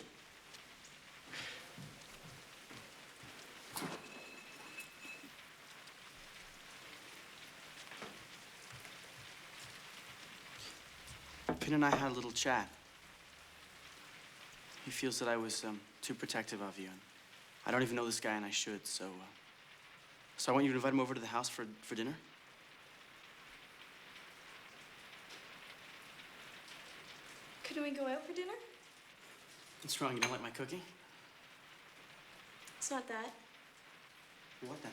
Speaker 10: Pin and I had a little chat. He feels that I was too protective of you. And I don't even know this guy, and I should, so I want you to invite him over to the house for dinner.
Speaker 12: Couldn't we go out for dinner?
Speaker 10: What's wrong? You don't like my cooking?
Speaker 12: It's not that.
Speaker 10: What then?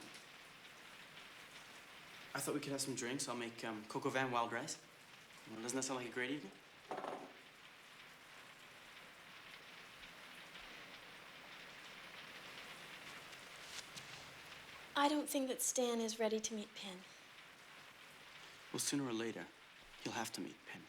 Speaker 10: I thought we could have some drinks. I'll make coq au vin wild rice. Well, doesn't that sound like a great evening?
Speaker 12: I don't think that Stan is ready to meet Pin.
Speaker 10: Well, sooner or later, he'll have to meet Pin.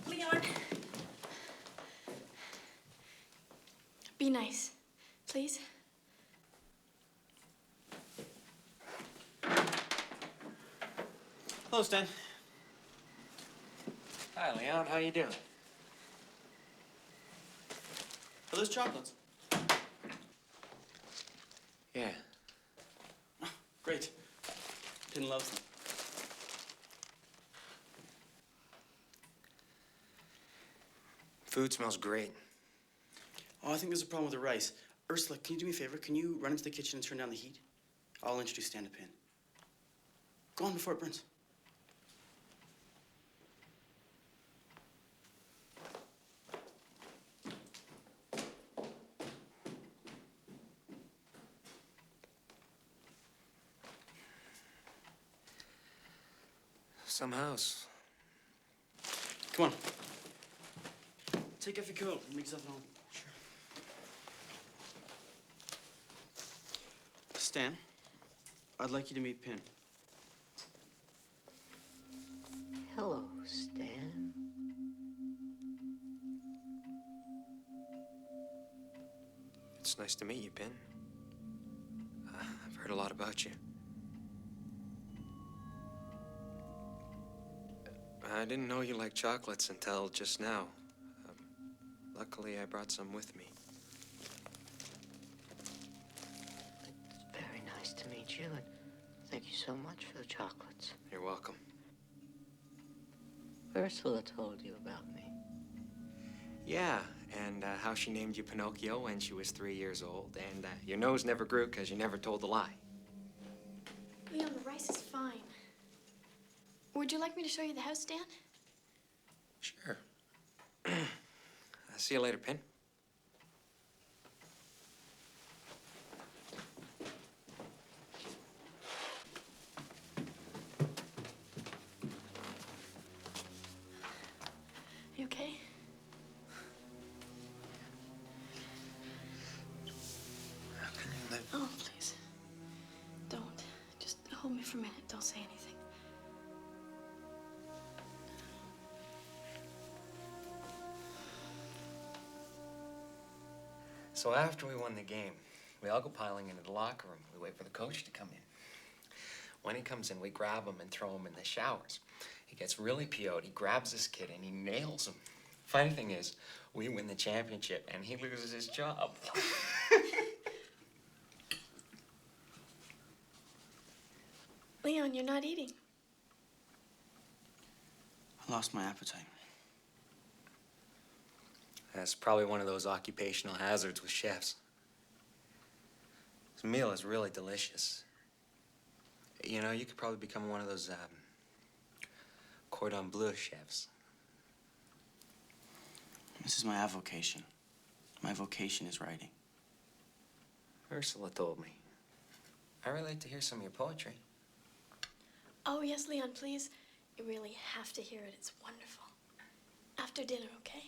Speaker 12: Leon. Be nice, please.
Speaker 10: Hello, Stan.
Speaker 16: Hi, Leon. How you doing?
Speaker 10: Are those chocolates?
Speaker 16: Yeah.
Speaker 10: Great. Pin loves them.
Speaker 16: Food smells great.
Speaker 10: Oh, I think there's a problem with the rice. Ursula, can you do me a favor? Can you run into the kitchen and turn down the heat? I'll introduce Stan to Pin. Go on before it burns.
Speaker 16: Some house.
Speaker 10: Come on. Take off your coat and make yourself at home. Sure. Stan, I'd like you to meet Pin.
Speaker 5: Hello, Stan.
Speaker 16: It's nice to meet you, Pin. I've heard a lot about you. I didn't know you liked chocolates until just now. Luckily, I brought some with me.
Speaker 5: It's very nice to meet you, and thank you so much for the chocolates.
Speaker 16: You're welcome.
Speaker 5: Ursula told you about me.
Speaker 16: Yeah, and how she named you Pinocchio when she was 3 years old, and your nose never grew because you never told a lie.
Speaker 12: Leon, the rice is fine. Would you like me to show you the house, Stan?
Speaker 16: Sure. See you later, Pin.
Speaker 12: You okay?
Speaker 16: How can you live?
Speaker 12: Oh, please. Don't. Just hold me for a minute. Don't say anything.
Speaker 16: So after we won the game, we all go piling into the locker room. We wait for the coach to come in. When he comes in, we grab him and throw him in the showers. He gets really PO'd. He grabs this kid and he nails him. Funny thing is, we win the championship and he loses his job.
Speaker 12: Leon, you're not eating.
Speaker 10: I lost my appetite.
Speaker 16: That's probably one of those occupational hazards with chefs. This meal is really delicious. You know, you could probably become one of those cordon bleu chefs.
Speaker 10: This is my avocation. My vocation is writing.
Speaker 16: Ursula told me. I really like to hear some of your poetry.
Speaker 12: Oh, yes, Leon, please. You really have to hear it. It's wonderful. After dinner, okay?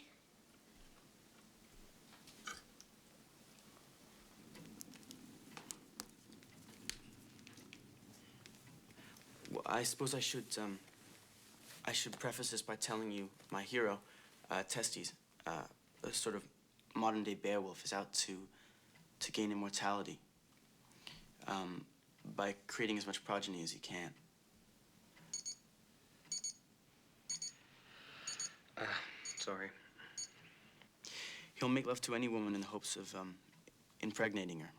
Speaker 10: Well, I suppose I should preface this by telling you my hero, Testes, a sort of modern-day Beowulf, is out to gain immortality by creating as much progeny as he can.
Speaker 15: Sorry.
Speaker 10: He'll make love to any woman in the hopes of impregnating her.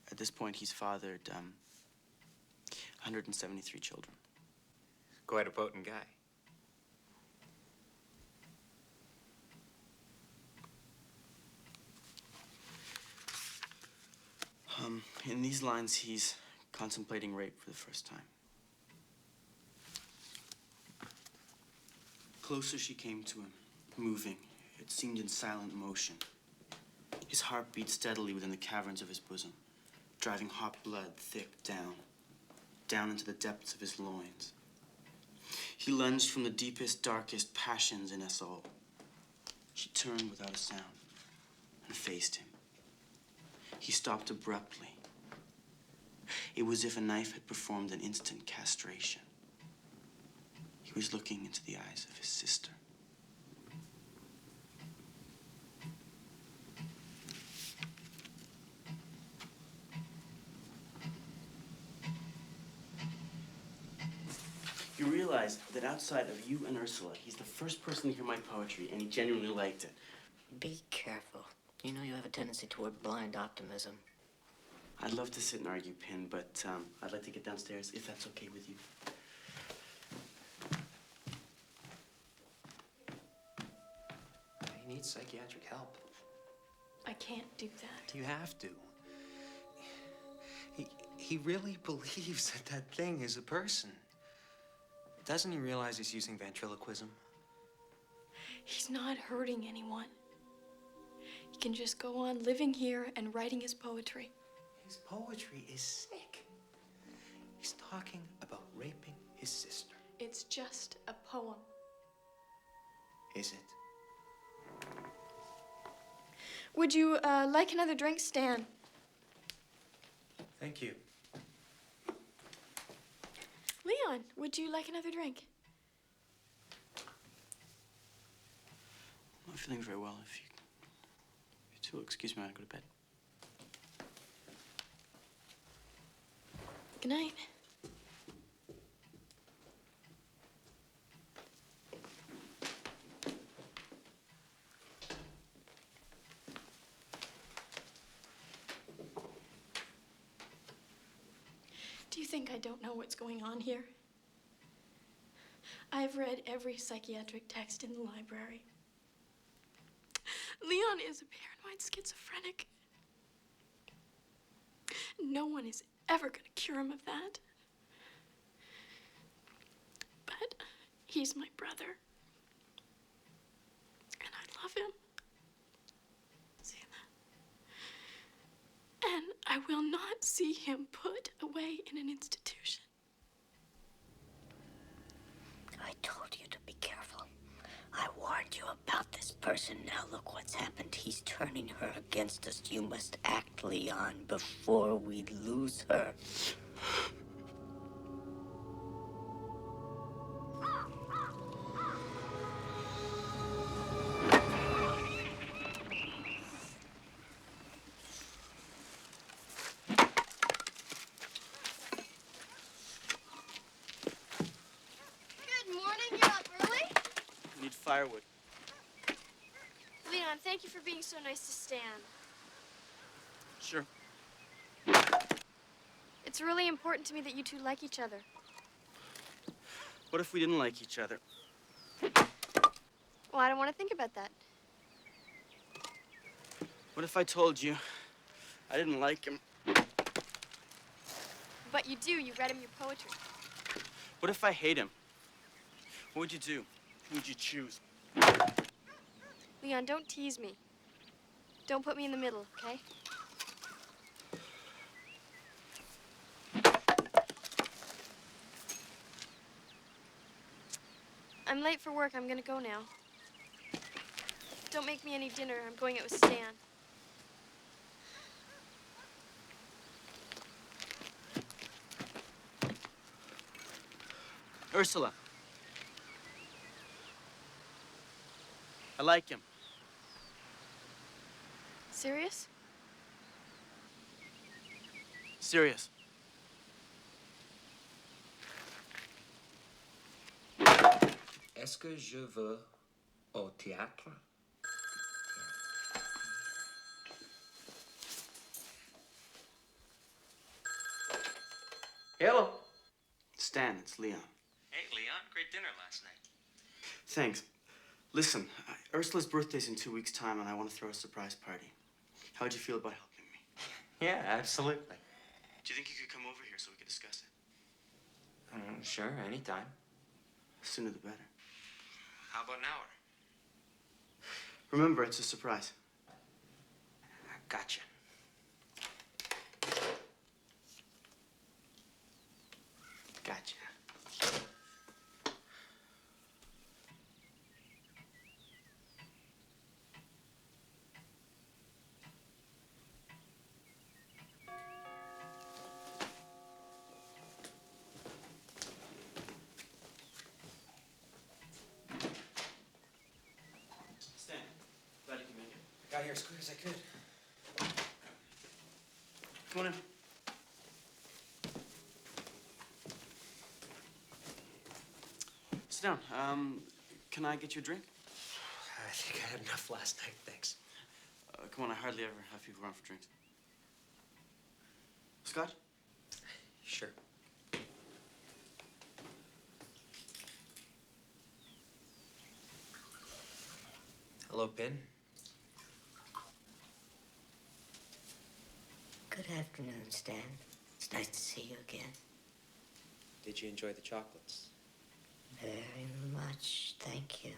Speaker 10: At this point, he's fathered 173 children.
Speaker 16: Quite a potent guy.
Speaker 10: In these lines, he's contemplating rape for the first time. Closer she came to him, moving. It seemed in silent motion. His heart beat steadily within the caverns of his bosom, driving hot blood thick down into the depths of his loins. He lunged from the deepest, darkest passions in us all. She turned without a sound and faced him. He stopped abruptly. It was as if a knife had performed an instant castration. He was looking into the eyes of his sister. You realize that outside of you and Ursula, he's the first person to hear my poetry, and he genuinely liked it.
Speaker 5: Be careful. You know you have a tendency toward blind optimism.
Speaker 10: I'd love to sit and argue, Pin, but I'd like to get downstairs, if that's okay with you.
Speaker 16: He needs psychiatric help.
Speaker 12: I can't do that.
Speaker 16: You have to. He really believes that that thing is a person. Doesn't he realize he's using ventriloquism?
Speaker 12: He's not hurting anyone. He can just go on living here and writing his poetry.
Speaker 16: His poetry is sick. He's talking about raping his sister.
Speaker 12: It's just a poem.
Speaker 16: Is it?
Speaker 12: Would you like another drink, Stan?
Speaker 16: Thank you.
Speaker 12: Leon, would you like another drink?
Speaker 10: I'm not feeling very well. If you two will excuse me, I'll go to bed.
Speaker 12: Good night. Do you think I don't know what's going on here? I've read every psychiatric text in the library. Leon is a paranoid schizophrenic. No one is ever going to cure him of that. But he's my brother. And I love him. See that? And I will not see him put away in an institution.
Speaker 5: I told you to be careful. I warned you about this person. Now look what's happened. He's turning her against us. You must act, Leon, before we lose her.
Speaker 12: Good morning. You're up early?
Speaker 10: I need firewood.
Speaker 12: Leon, thank you for being so nice to Stan.
Speaker 10: Sure.
Speaker 12: It's really important to me that you two like each other.
Speaker 10: What if we didn't like each other?
Speaker 12: Well, I don't want to think about that.
Speaker 10: What if I told you I didn't like him?
Speaker 12: But you do. You read him your poetry.
Speaker 10: What if I hate him? What would you do? Who would you choose?
Speaker 12: Leon, don't tease me. Don't put me in the middle, okay? I'm late for work. I'm gonna go now. Don't make me any dinner. I'm going out with Stan.
Speaker 10: Ursula. I like him.
Speaker 12: Serious?
Speaker 10: Serious.
Speaker 13: Est-ce que je veux
Speaker 16: Au théâtre?
Speaker 10: Hello. Stan, it's Leon.
Speaker 18: Hey, Leon. Great dinner last night.
Speaker 10: Thanks. Listen, Ursula's birthday's in 2 weeks' time, and I want to throw a surprise party. How'd you feel about helping me?
Speaker 16: Yeah, absolutely.
Speaker 10: Do you think you could come over here so we could discuss it?
Speaker 16: Sure, anytime.
Speaker 10: Sooner the better.
Speaker 18: How about an hour?
Speaker 10: Remember, it's a surprise.
Speaker 16: Gotcha. Gotcha.
Speaker 10: Stan, glad you can make it.
Speaker 16: Got here as quick as I could.
Speaker 10: Come on in. Sit down. Can I get you a drink?
Speaker 16: I think I had enough last night, thanks.
Speaker 10: Come on, I hardly ever have people around for drinks. Scotch?
Speaker 16: Sure. Hello, Pin.
Speaker 5: Good afternoon, Stan. It's nice to see you again.
Speaker 16: Did you enjoy the chocolates?
Speaker 5: Very much, thank you.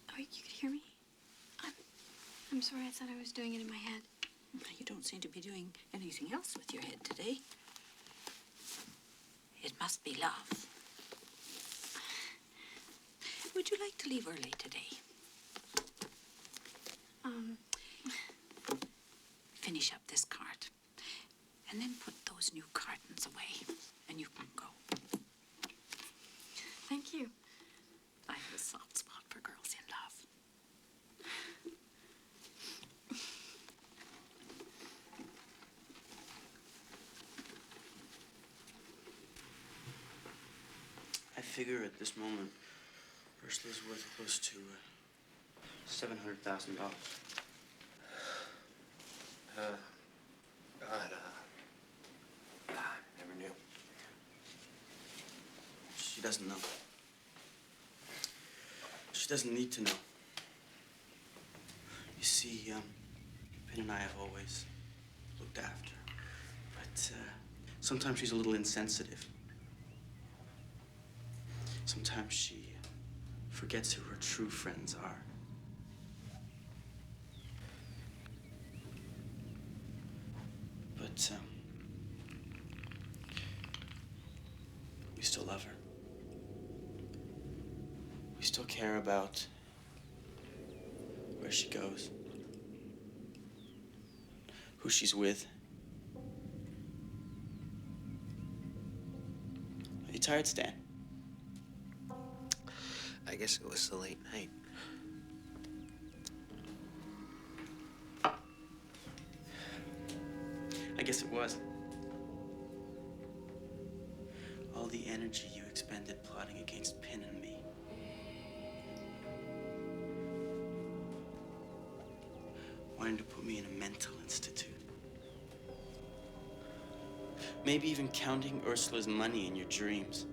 Speaker 12: Oh, you could hear me? I'm sorry, I thought I was doing it in my head.
Speaker 17: You don't seem to be doing anything else with your head today. It must be love. Would you like to leave early today? Finish up this cart, and then put those new cartons away, and you can go.
Speaker 12: Thank you.
Speaker 17: I have a soft spot for girls in love.
Speaker 10: I figure at this moment, Ursula's worth close to $700,000.
Speaker 16: God, never knew.
Speaker 10: She doesn't know. She doesn't need to know. You see, Pin and I have always looked after her. But sometimes she's a little insensitive. Sometimes she forgets who her true friends are. But we still love her. We still care about where she goes, who she's with. Are you tired, Stan?
Speaker 16: I guess it was the late night.
Speaker 10: I guess it was. All the energy you expended plotting against Pin and me. Wanting to put me in a mental institute. Maybe even counting Ursula's money in your dreams.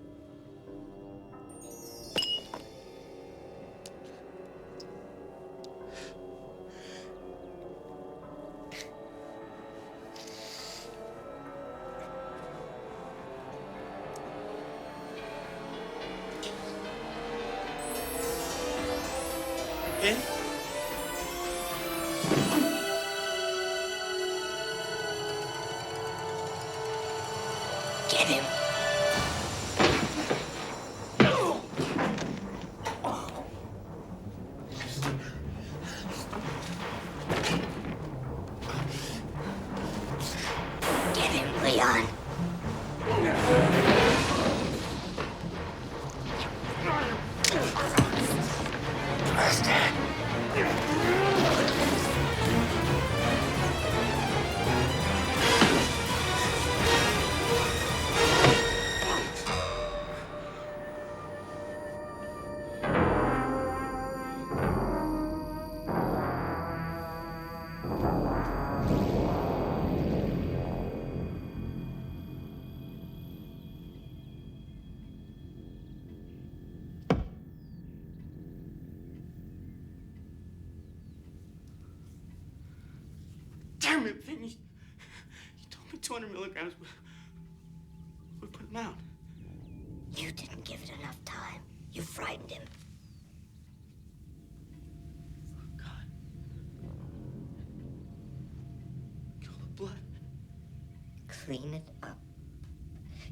Speaker 10: Pin?
Speaker 5: Get him. Get him, Leon. Stan.
Speaker 10: experiment, Finn. You told me 200 milligrams would put him out.
Speaker 19: You didn't give it enough time. You frightened him.
Speaker 10: Kill the blood.
Speaker 19: Clean it up.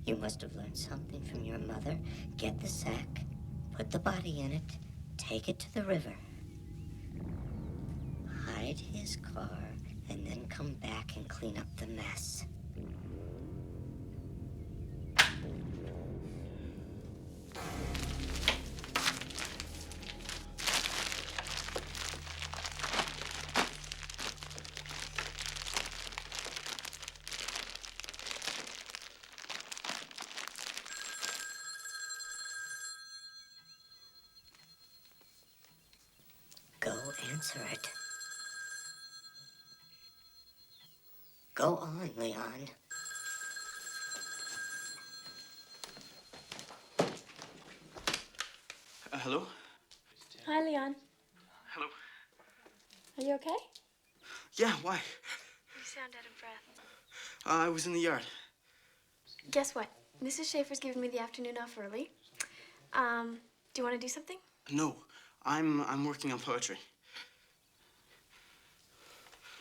Speaker 19: You must have learned something from your mother. Get the sack, put the body in it, take it to the river. Hide his car, and then come back and clean up the mess. Go answer it. Go on, Leon.
Speaker 10: Hello?
Speaker 12: Hi, Leon.
Speaker 10: Hello?
Speaker 12: Are you okay?
Speaker 10: Yeah, why?
Speaker 12: You sound out of breath.
Speaker 10: I was in the yard.
Speaker 12: Guess what? Mrs. Schaefer's giving me the afternoon off early. Do you want to do something?
Speaker 10: No, I'm working on poetry.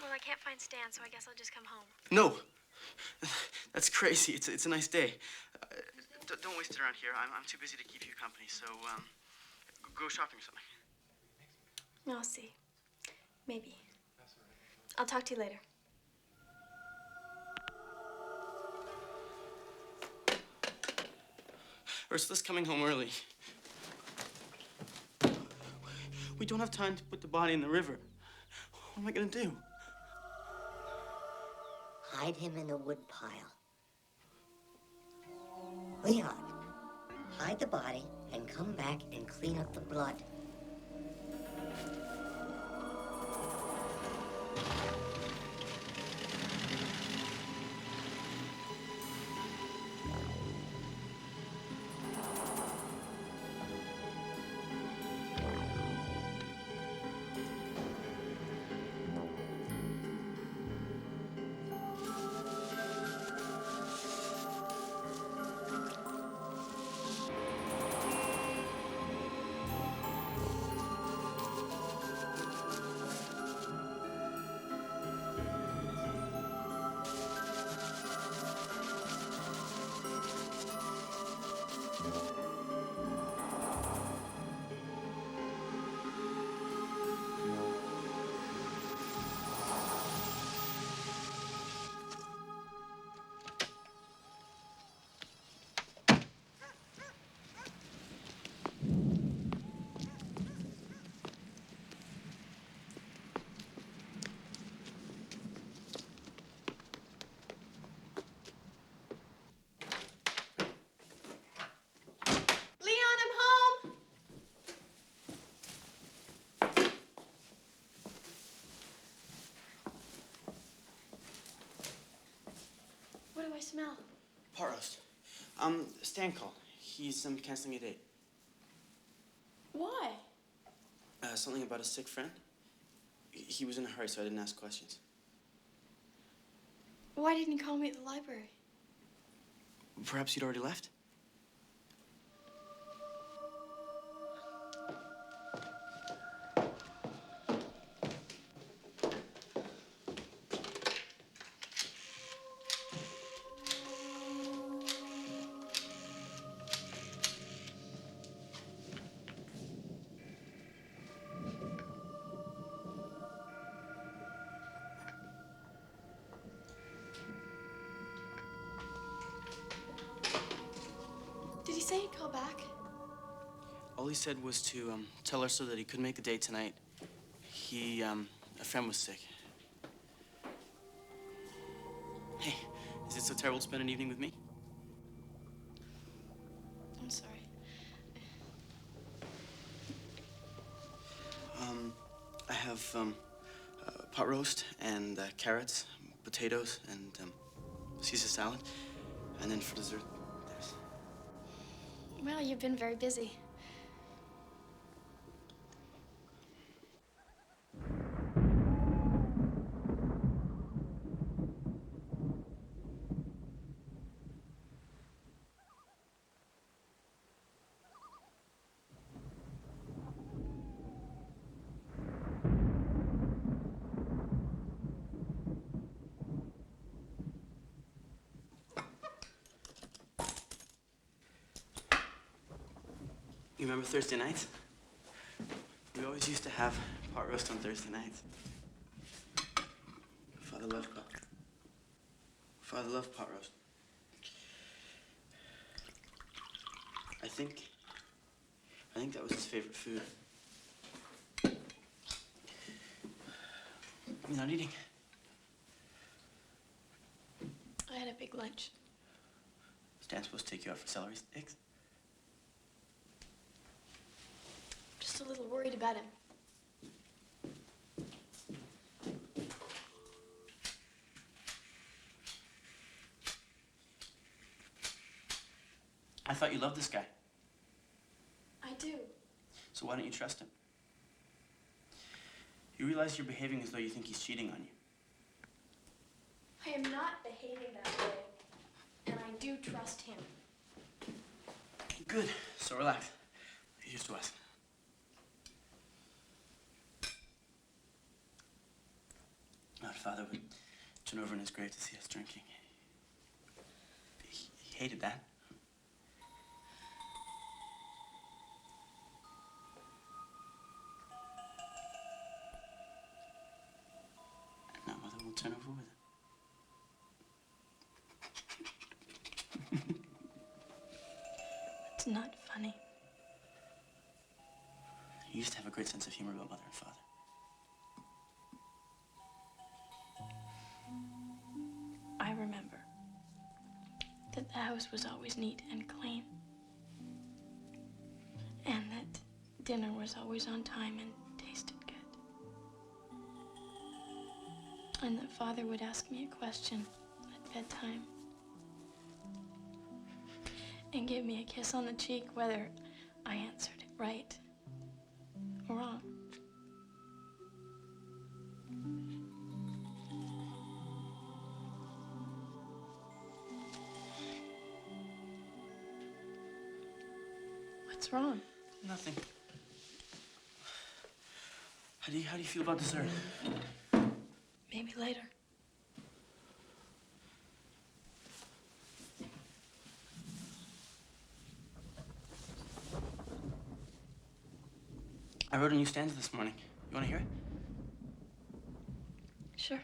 Speaker 12: Well, I can't find Stan, so I guess I'll just come home.
Speaker 10: No, that's crazy. It's a nice day. Don't waste it around here. I'm too busy to keep you company. So go shopping or something.
Speaker 12: I'll see. Maybe. I'll talk to you later.
Speaker 10: Ursula's coming home early. We don't have time to put the body in the river. What am I gonna do?
Speaker 19: Hide him in the wood pile. Leon, hide the body and come back and clean up the blood.
Speaker 12: What do I smell?
Speaker 10: Pot roast. Stan called. He's canceling a date.
Speaker 12: Why?
Speaker 10: Something about a sick friend. He was in a hurry, so I didn't ask questions.
Speaker 12: Why didn't you call me at the library?
Speaker 10: Perhaps you'd already left?
Speaker 12: Did he say he'd call back?
Speaker 10: All he said was to tell her so that he couldn't make the date tonight. A friend was sick. Hey, is it so terrible to spend an evening with me?
Speaker 12: I'm sorry.
Speaker 10: I have pot roast and carrots, potatoes, and Caesar salad. And then for dessert, there's...
Speaker 12: Well, you've been very busy.
Speaker 10: You remember Thursday nights? We always used to have pot roast on Thursday nights. Father loved pot roast. I think that was his favorite food. You're not eating?
Speaker 12: I had a big lunch.
Speaker 10: Is Dan supposed to take you out for celery sticks?
Speaker 12: Just a little worried about him.
Speaker 10: I thought you loved this guy.
Speaker 12: I do.
Speaker 10: So why don't you trust him? You realize you're behaving as though you think he's cheating on you.
Speaker 12: I am not behaving that way, and I do trust him.
Speaker 10: Good. So relax. Here's to us. Our father would turn over in his grave to see us drinking. He hated that. And now Mother will turn over with it.
Speaker 12: It's not funny.
Speaker 10: You used to have a great sense of humor about Mother and Father.
Speaker 12: I remember that the house was always neat and clean, and that dinner was always on time and tasted good, and that Father would ask me a question at bedtime and give me a kiss on the cheek whether I answered it right or wrong. What's wrong?
Speaker 10: Nothing. How do you feel about dessert?
Speaker 12: Maybe later.
Speaker 10: I wrote a new stanza this morning. You want to hear it?
Speaker 12: Sure.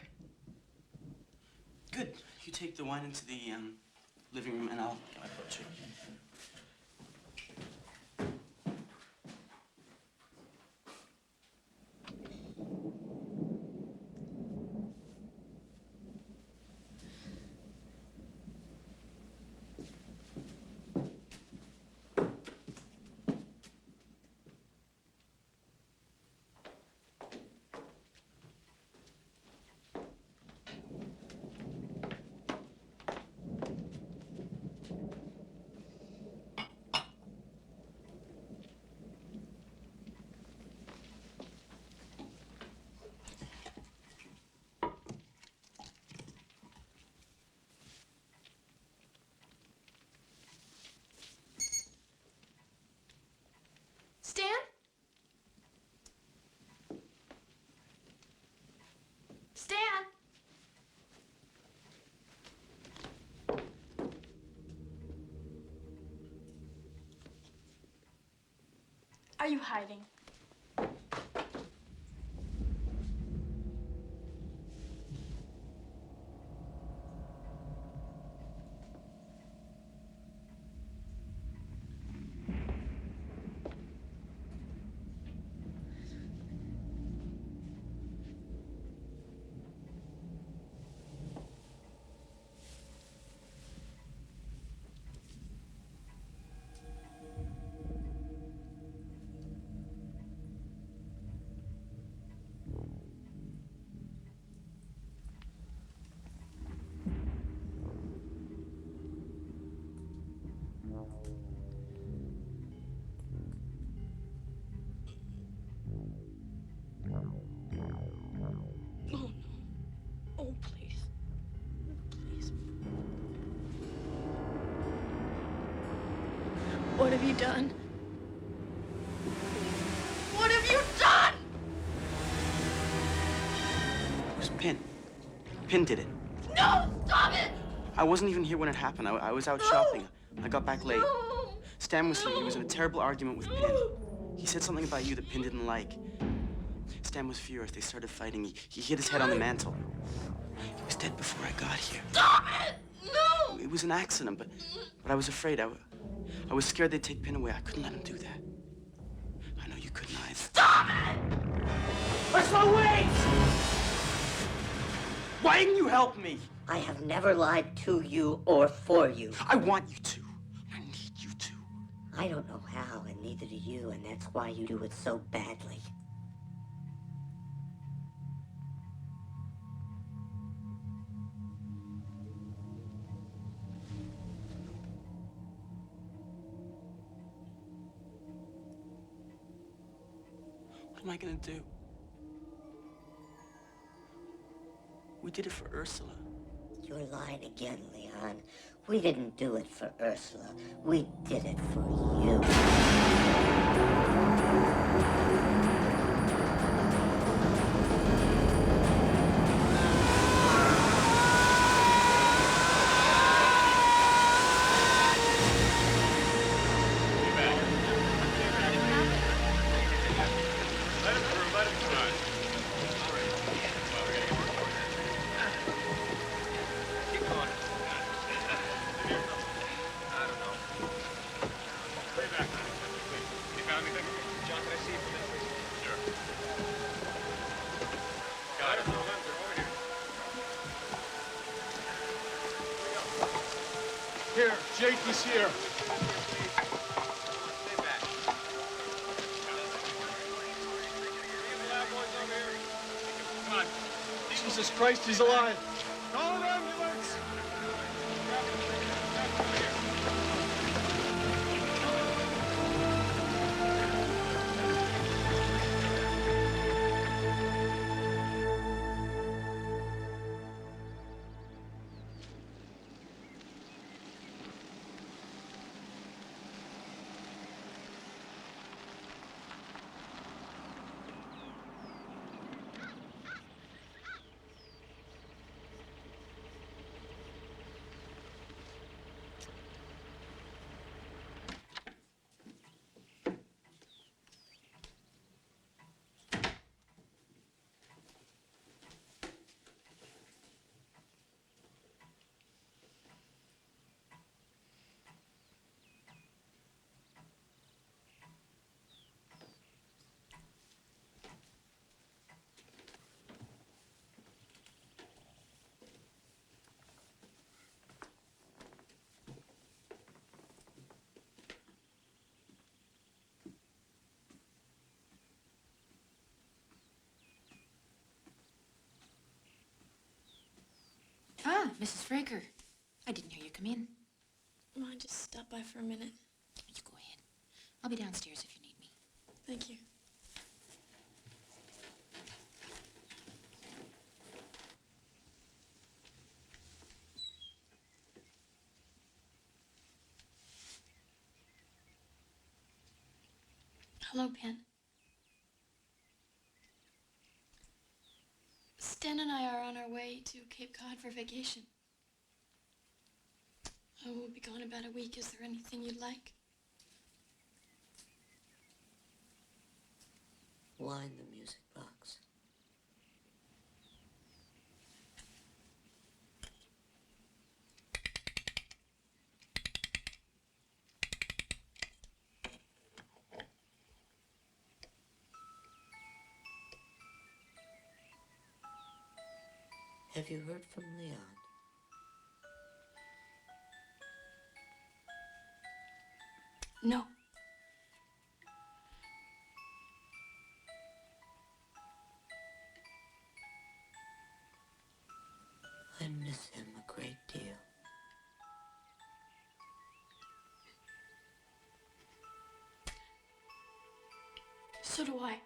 Speaker 10: Good. You take the wine into the living room, and I'll get my poetry.
Speaker 12: Stan? Stan? Are you hiding? Oh, no. Oh, please. Please. What have you done? What have you done?
Speaker 10: It was Pin. Pin did it.
Speaker 12: No! Stop it!
Speaker 10: I wasn't even here when it happened. I was out shopping. I got back late.
Speaker 12: No!
Speaker 10: Stan was here. He was in a terrible argument with Pin. He said something about you that Pin didn't like. Stan was furious. They started fighting. He hit his head on the mantle. He was dead before I got here.
Speaker 12: Stop it! No!
Speaker 10: It was an accident, but I was afraid. I was scared they'd take Pin away. I couldn't let him do that. I know you couldn't either.
Speaker 12: Stop it!
Speaker 10: Ursula, wait! Why didn't you help me?
Speaker 19: I have never lied to you or for you.
Speaker 10: I want you to. I need you to.
Speaker 19: I don't know how, and neither do you, and that's why you do it so badly.
Speaker 10: What am I gonna do? We did it for Ursula.
Speaker 19: You're lying again, Leon. We didn't do it for Ursula. We did it for you.
Speaker 9: Here, Jake is here. Come on. Jesus Christ, he's alive. Call an ambulance.
Speaker 17: Ah, Mrs. Fraker. I didn't hear you come in.
Speaker 12: Well, I just stopped by for a minute.
Speaker 17: You go ahead. I'll be downstairs if you need me.
Speaker 12: Thank you. Hello, Pen. Stan and I are on our way to Cape Cod for vacation. Oh, we'll be gone about a week. Is there anything you'd like?
Speaker 19: Wind the music box. Have you heard from Leon?
Speaker 12: No.
Speaker 19: I miss him a great deal.
Speaker 12: So do I.